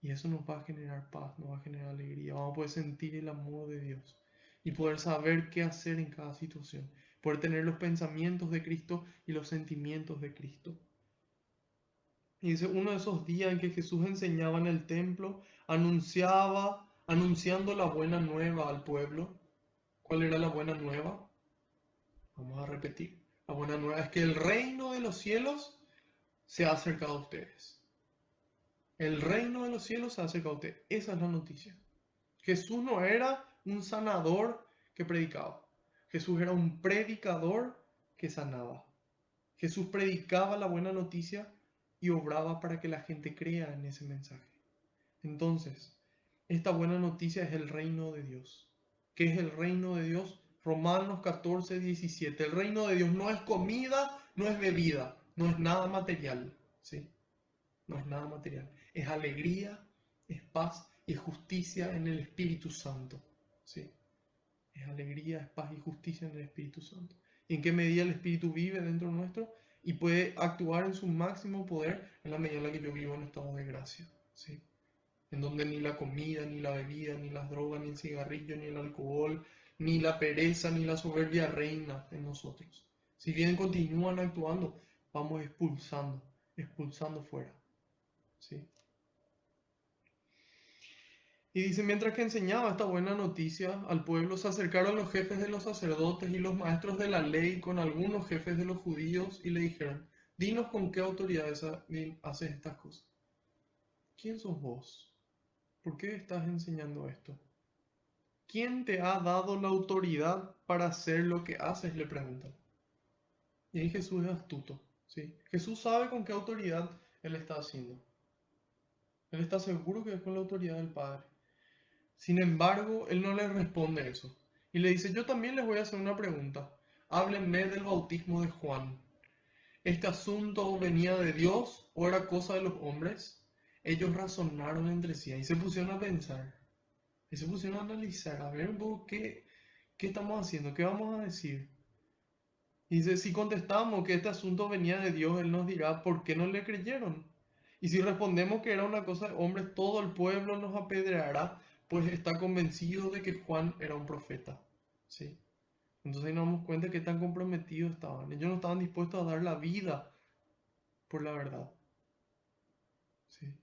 Y eso nos va a generar paz, nos va a generar alegría. Vamos a poder sentir el amor de Dios y poder saber qué hacer en cada situación. Poder tener los pensamientos de Cristo y los sentimientos de Cristo. Y dice, uno de esos días en que Jesús enseñaba en el templo, anunciando la buena nueva al pueblo. ¿Cuál era la buena nueva? Vamos a repetir. La buena nueva es que el reino de los cielos se ha acercado a ustedes. El reino de los cielos se ha acercado a ustedes. Esa es la noticia. Jesús no era un sanador que predicaba. Jesús era un predicador que sanaba. Jesús predicaba la buena noticia y obraba para que la gente crea en ese mensaje. Entonces, esta buena noticia es el reino de Dios. ¿Qué es el reino de Dios? Romanos 14:17. El reino de Dios no es comida, no es bebida, no es nada material, ¿sí? No es nada material. Es alegría, es paz y es justicia en el Espíritu Santo, ¿sí? Es alegría, es paz y justicia en el Espíritu Santo. ¿Y en qué medida el Espíritu vive dentro nuestro? Y puede actuar en su máximo poder en la medida en la que yo vivo en estado de gracia, ¿sí? En donde ni la comida, ni la bebida, ni las drogas, ni el cigarrillo, ni el alcohol, ni la pereza, ni la soberbia reina en nosotros. Si bien continúan actuando, vamos expulsando fuera, ¿sí? Y dice, mientras que enseñaba esta buena noticia al pueblo, se acercaron los jefes de los sacerdotes y los maestros de la ley con algunos jefes de los judíos y le dijeron, dinos con qué autoridad haces estas cosas. ¿Quién sos vos? ¿Por qué estás enseñando esto? ¿Quién te ha dado la autoridad para hacer lo que haces? Le preguntan. Y ahí Jesús es astuto, ¿sí? Jesús sabe con qué autoridad él está haciendo. Él está seguro que es con la autoridad del Padre. Sin embargo, él no le responde eso. Y le dice, yo también les voy a hacer una pregunta. Háblenme del bautismo de Juan. ¿Este asunto venía de Dios o era cosa de los hombres? Ellos razonaron entre sí y se pusieron a pensar. Y se pusieron a analizar, a ver un poco qué estamos haciendo, qué vamos a decir. Y dice, si contestamos que este asunto venía de Dios, Él nos dirá, ¿por qué no le creyeron? Y si respondemos que era una cosa de hombres, todo el pueblo nos apedreará, pues está convencido de que Juan era un profeta. ¿Sí? Entonces ahí nos damos cuenta que tan comprometidos estaban. Ellos no estaban dispuestos a dar la vida por la verdad. ¿Sí?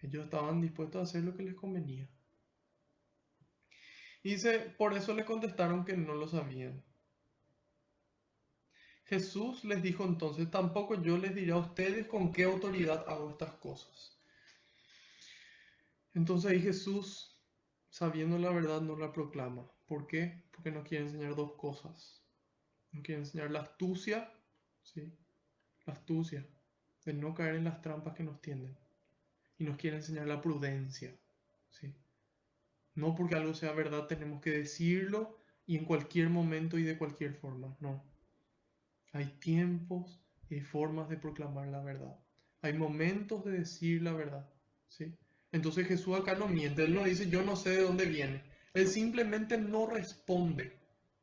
Ellos estaban dispuestos a hacer lo que les convenía. Y dice, por eso le contestaron que no lo sabían. Jesús les dijo entonces, tampoco yo les diré a ustedes con qué autoridad hago estas cosas. Entonces ahí Jesús, sabiendo la verdad, no la proclama. ¿Por qué? Porque nos quiere enseñar dos cosas. Nos quiere enseñar la astucia, ¿sí? La astucia de no caer en las trampas que nos tienden. Y nos quiere enseñar la prudencia, ¿sí? No porque algo sea verdad tenemos que decirlo y en cualquier momento y de cualquier forma, no. Hay tiempos y formas de proclamar la verdad. Hay momentos de decir la verdad, ¿sí? Entonces Jesús acá no miente, Él no dice yo no sé de dónde viene. Él simplemente no responde,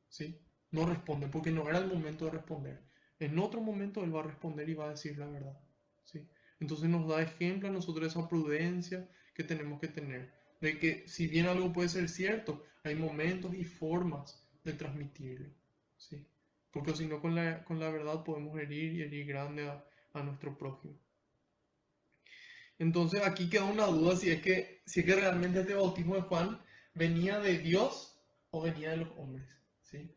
¿sí? No responde porque no era el momento de responder. En otro momento Él va a responder y va a decir la verdad, ¿sí? Entonces nos da ejemplo a nosotros esa prudencia que tenemos que tener. De que si bien algo puede ser cierto, hay momentos y formas de transmitirlo, ¿sí? Porque si no con la verdad podemos herir y herir grande a nuestro prójimo. Entonces aquí queda una duda si es que realmente este bautismo de Juan venía de Dios o venía de los hombres, ¿sí?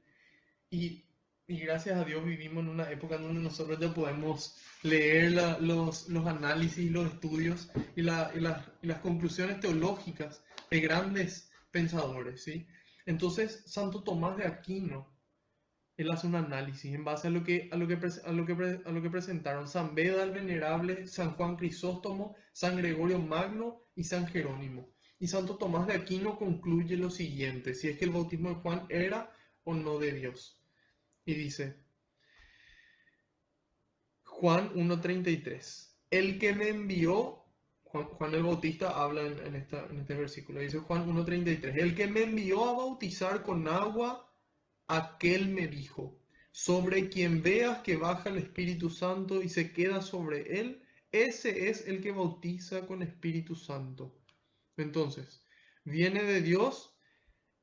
Y, y gracias a Dios vivimos en una época en donde nosotros ya podemos leer los análisis, los estudios y las conclusiones teológicas de grandes pensadores, ¿sí? Entonces, Santo Tomás de Aquino, él hace un análisis en base a lo que presentaron San Beda el Venerable, San Juan Crisóstomo, San Gregorio Magno y San Jerónimo. Y Santo Tomás de Aquino concluye lo siguiente, si es que el bautismo de Juan era o no de Dios. Y dice, Juan 1:33, el que me envió, Juan el Bautista habla en este versículo, dice Juan 1:33, el que me envió a bautizar con agua, aquel me dijo, sobre quien veas que baja el Espíritu Santo y se queda sobre él, ese es el que bautiza con Espíritu Santo. Entonces, viene de Dios,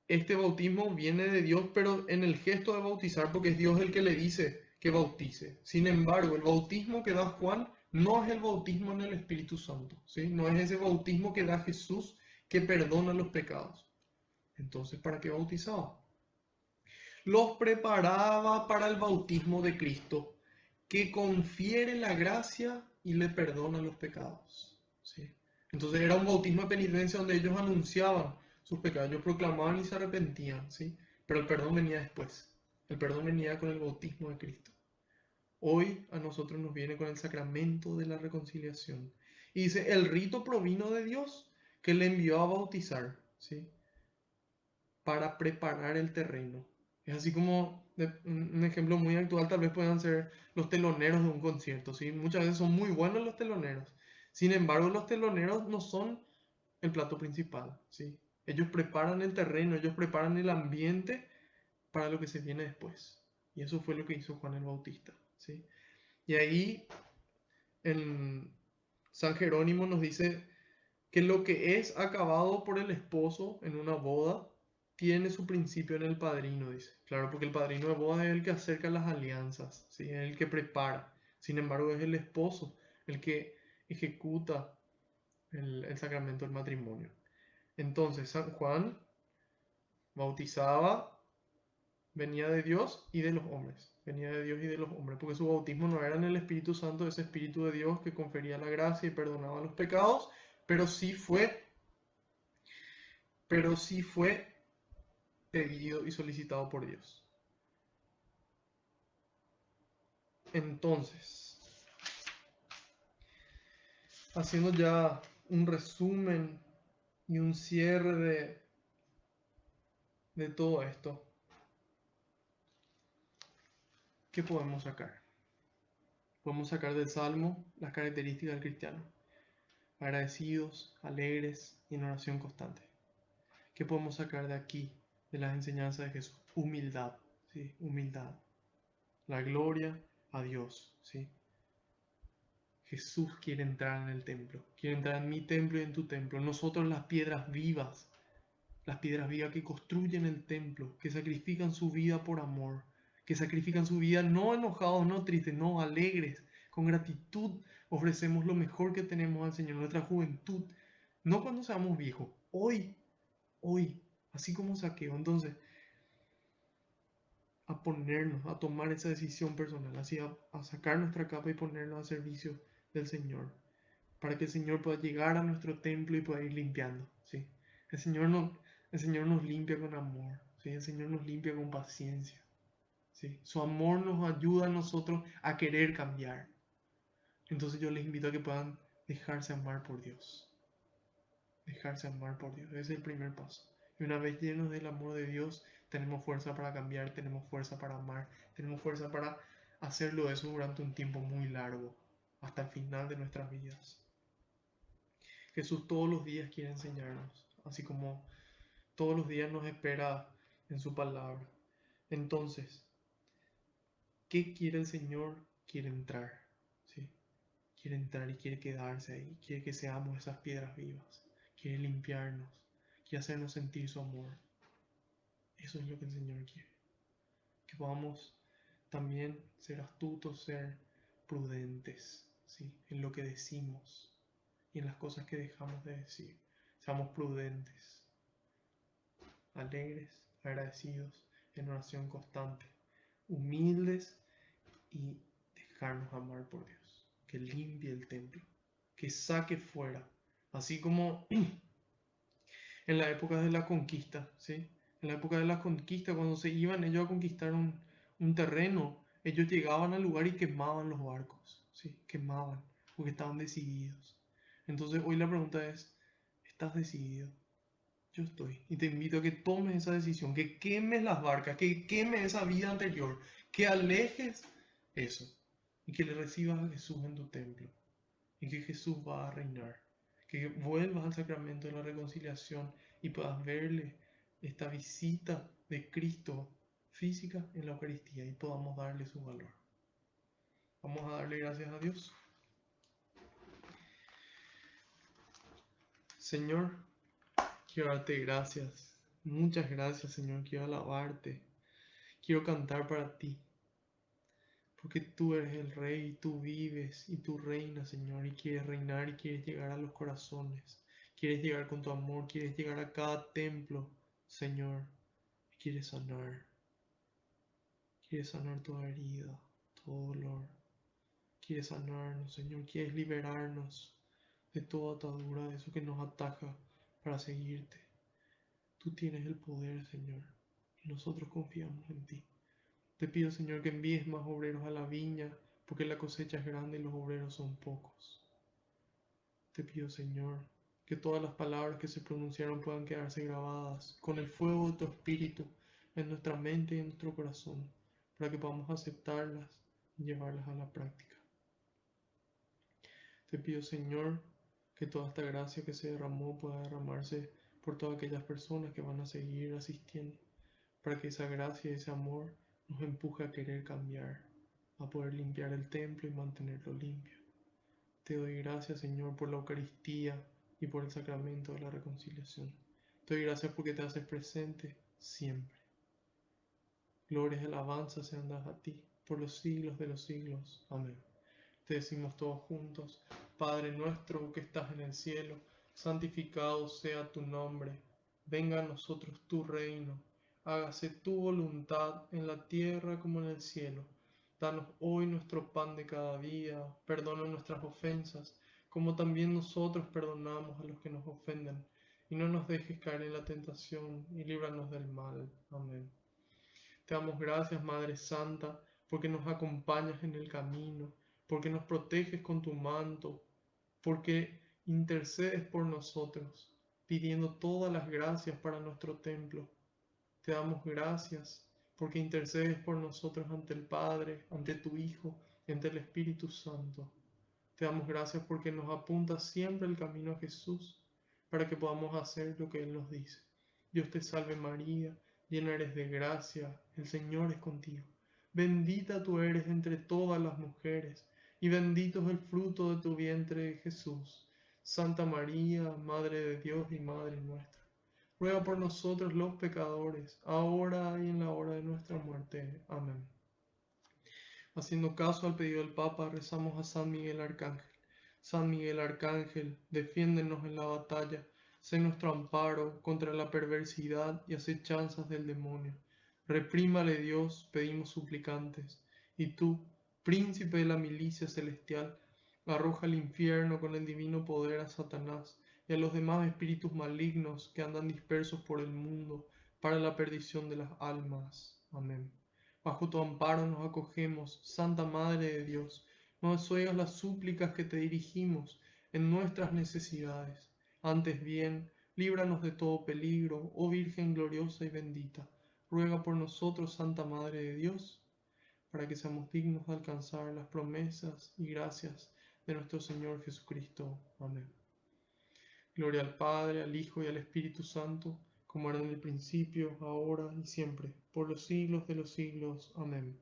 este bautismo viene de Dios, pero en el gesto de bautizar, porque es Dios el que le dice que bautice. Sin embargo, el bautismo que da Juan no es el bautismo en el Espíritu Santo, ¿sí? No es ese bautismo que da Jesús que perdona los pecados. Entonces, ¿para qué bautizaba? Los preparaba para el bautismo de Cristo, que confiere la gracia y le perdona los pecados, ¿sí? Entonces era un bautismo de penitencia donde ellos anunciaban sus pecados, ellos proclamaban y se arrepentían, ¿sí? Pero el perdón venía después, el perdón venía con el bautismo de Cristo. Hoy a nosotros nos viene con el sacramento de la reconciliación. Y dice, el rito provino de Dios que le envió a bautizar, ¿sí? Para preparar el terreno. Es así como un ejemplo muy actual tal vez puedan ser los teloneros de un concierto, ¿sí? Muchas veces son muy buenos los teloneros. Sin embargo, los teloneros no son el plato principal, ¿sí? Ellos preparan el terreno, ellos preparan el ambiente para lo que se viene después. Y eso fue lo que hizo Juan el Bautista, ¿sí? Y ahí en San Jerónimo nos dice que lo que es acabado por el esposo en una boda tiene su principio en el padrino, dice. Claro, porque el padrino de boda es el que acerca las alianzas, ¿sí? Es el que prepara. Sin embargo, es el esposo el que ejecuta el sacramento del matrimonio. Entonces, San Juan bautizaba, venía de Dios y de los hombres. Venía de Dios y de los hombres, porque su bautismo no era en el Espíritu Santo, ese Espíritu de Dios que confería la gracia y perdonaba los pecados, pero sí fue pero sí fue pedido y solicitado por Dios. Entonces, haciendo ya un resumen y un cierre de todo esto, ¿qué podemos sacar? Podemos sacar del Salmo las características del cristiano: agradecidos, alegres y en oración constante. ¿Qué podemos sacar de aquí, de las enseñanzas de Jesús? Humildad, ¿sí? Humildad. La gloria a Dios, ¿sí? Jesús quiere entrar en el templo, quiere entrar en mi templo y en tu templo. Nosotros las piedras vivas que construyen el templo, que sacrifican su vida por amor, que sacrifican su vida no enojados, no tristes, no alegres, con gratitud ofrecemos lo mejor que tenemos al Señor, nuestra juventud, no cuando seamos viejos, hoy, así como Saqueo. Entonces, a ponernos, a tomar esa decisión personal, así a sacar nuestra capa y ponernos al servicio del Señor, para que el Señor pueda llegar a nuestro templo y pueda ir limpiando, ¿sí? El Señor, no, el Señor nos limpia con amor, ¿sí? El Señor nos limpia con paciencia, ¿sí? Su amor nos ayuda a nosotros a querer cambiar. Entonces yo les invito a que puedan dejarse amar por Dios, dejarse amar por Dios, ese es el primer paso. Y una vez llenos del amor de Dios, tenemos fuerza para cambiar, tenemos fuerza para amar, tenemos fuerza para hacerlo eso durante un tiempo muy largo, hasta el final de nuestras vidas. Jesús todos los días quiere enseñarnos, así como todos los días nos espera en su palabra. Entonces, ¿qué quiere el Señor? Quiere entrar, ¿sí? Quiere entrar y quiere quedarse ahí, quiere que seamos esas piedras vivas, quiere limpiarnos, quiere hacernos sentir su amor. Eso es lo que el Señor quiere. Que podamos también ser astutos, ser prudentes, ¿sí? En lo que decimos y en las cosas que dejamos de decir. Seamos prudentes, alegres, agradecidos, en oración constante, humildes y dejarnos amar por Dios. Que limpie el templo, que saque fuera, así como en la época de la conquista, ¿sí? En la época de la conquista, cuando se iban ellos a conquistar un terreno, ellos llegaban al lugar y quemaban los barcos, ¿sí? Quemaban, porque estaban decididos. Entonces hoy la pregunta es, ¿estás decidido? Yo estoy. Y te invito a que tomes esa decisión, que quemes las barcas, que quemes esa vida anterior, que alejes eso y que le recibas a Jesús en tu templo y que Jesús va a reinar. Que vuelvas al sacramento de la reconciliación y puedas verle esta visita de Cristo física en la Eucaristía y podamos darle su valor. Vamos a darle gracias a Dios. Señor, quiero darte gracias. Muchas gracias, Señor. Quiero alabarte. Quiero cantar para ti. Porque tú eres el Rey, tú vives y tú reinas, Señor, y quieres reinar y quieres llegar a los corazones. Quieres llegar con tu amor, quieres llegar a cada templo, Señor, y quieres sanar. Quieres sanar toda herida, todo dolor. Quieres sanarnos, Señor, quieres liberarnos de toda atadura, de eso que nos ataja para seguirte. Tú tienes el poder, Señor, y nosotros confiamos en ti. Te pido, Señor, que envíes más obreros a la viña, porque la cosecha es grande y los obreros son pocos. Te pido, Señor, que todas las palabras que se pronunciaron puedan quedarse grabadas con el fuego de tu Espíritu en nuestra mente y en nuestro corazón, para que podamos aceptarlas y llevarlas a la práctica. Te pido, Señor, que toda esta gracia que se derramó pueda derramarse por todas aquellas personas que van a seguir asistiendo, para que esa gracia y ese amor nos empuje a querer cambiar, a poder limpiar el templo y mantenerlo limpio. Te doy gracias, Señor, por la Eucaristía y por el sacramento de la reconciliación. Te doy gracias porque te haces presente siempre. Gloria y alabanza sean dadas a ti por los siglos de los siglos. Amén. Te decimos todos juntos, Padre nuestro que estás en el cielo, santificado sea tu nombre. Venga a nosotros tu reino. Hágase tu voluntad en la tierra como en el cielo. Danos hoy nuestro pan de cada día. Perdona nuestras ofensas, como también nosotros perdonamos a los que nos ofenden. Y no nos dejes caer en la tentación, y líbranos del mal. Amén. Te damos gracias, Madre Santa, porque nos acompañas en el camino, porque nos proteges con tu manto, porque intercedes por nosotros, pidiendo todas las gracias para nuestro templo. Te damos gracias porque intercedes por nosotros ante el Padre, ante tu Hijo y ante el Espíritu Santo. Te damos gracias porque nos apunta siempre el camino a Jesús para que podamos hacer lo que Él nos dice. Dios te salve María, llena eres de gracia, el Señor es contigo. Bendita tú eres entre todas las mujeres y bendito es el fruto de tu vientre Jesús. Santa María, Madre de Dios y Madre nuestra, ruega por nosotros los pecadores, ahora y en la hora de nuestra muerte. Amén. Haciendo caso al pedido del Papa, rezamos a San Miguel Arcángel. San Miguel Arcángel, defiéndenos en la batalla, sé nuestro amparo contra la perversidad y acechanzas del demonio. Reprímale Dios, pedimos suplicantes. Y tú, príncipe de la milicia celestial, arroja al infierno con el divino poder a Satanás y a los demás espíritus malignos que andan dispersos por el mundo para la perdición de las almas. Amén. Bajo tu amparo nos acogemos, Santa Madre de Dios. No desoigas las súplicas que te dirigimos en nuestras necesidades. Antes bien, líbranos de todo peligro, oh Virgen gloriosa y bendita. Ruega por nosotros, Santa Madre de Dios, para que seamos dignos de alcanzar las promesas y gracias de nuestro Señor Jesucristo. Amén. Gloria al Padre, al Hijo y al Espíritu Santo, como era en el principio, ahora y siempre, por los siglos de los siglos. Amén.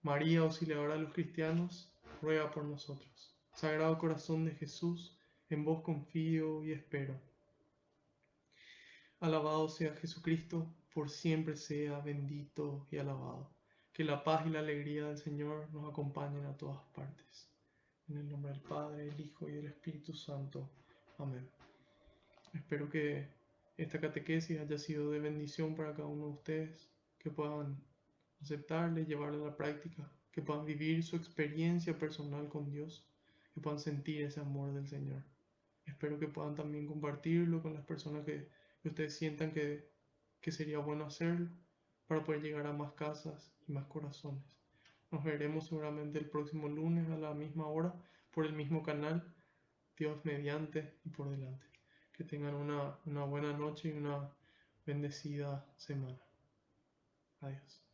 María, auxiliadora de los cristianos, ruega por nosotros. Sagrado Corazón de Jesús, en vos confío y espero. Alabado sea Jesucristo, por siempre sea bendito y alabado. Que la paz y la alegría del Señor nos acompañen a todas partes. En el nombre del Padre, del Hijo y del Espíritu Santo. Amén. Espero que esta catequesis haya sido de bendición para cada uno de ustedes, que puedan aceptarla y llevarla a la práctica, que puedan vivir su experiencia personal con Dios, que puedan sentir ese amor del Señor. Espero que puedan también compartirlo con las personas que ustedes sientan que sería bueno hacerlo para poder llegar a más casas y más corazones. Nos veremos seguramente el próximo lunes a la misma hora por el mismo canal, Dios mediante y por delante. Que tengan una buena noche y una bendecida semana. Adiós.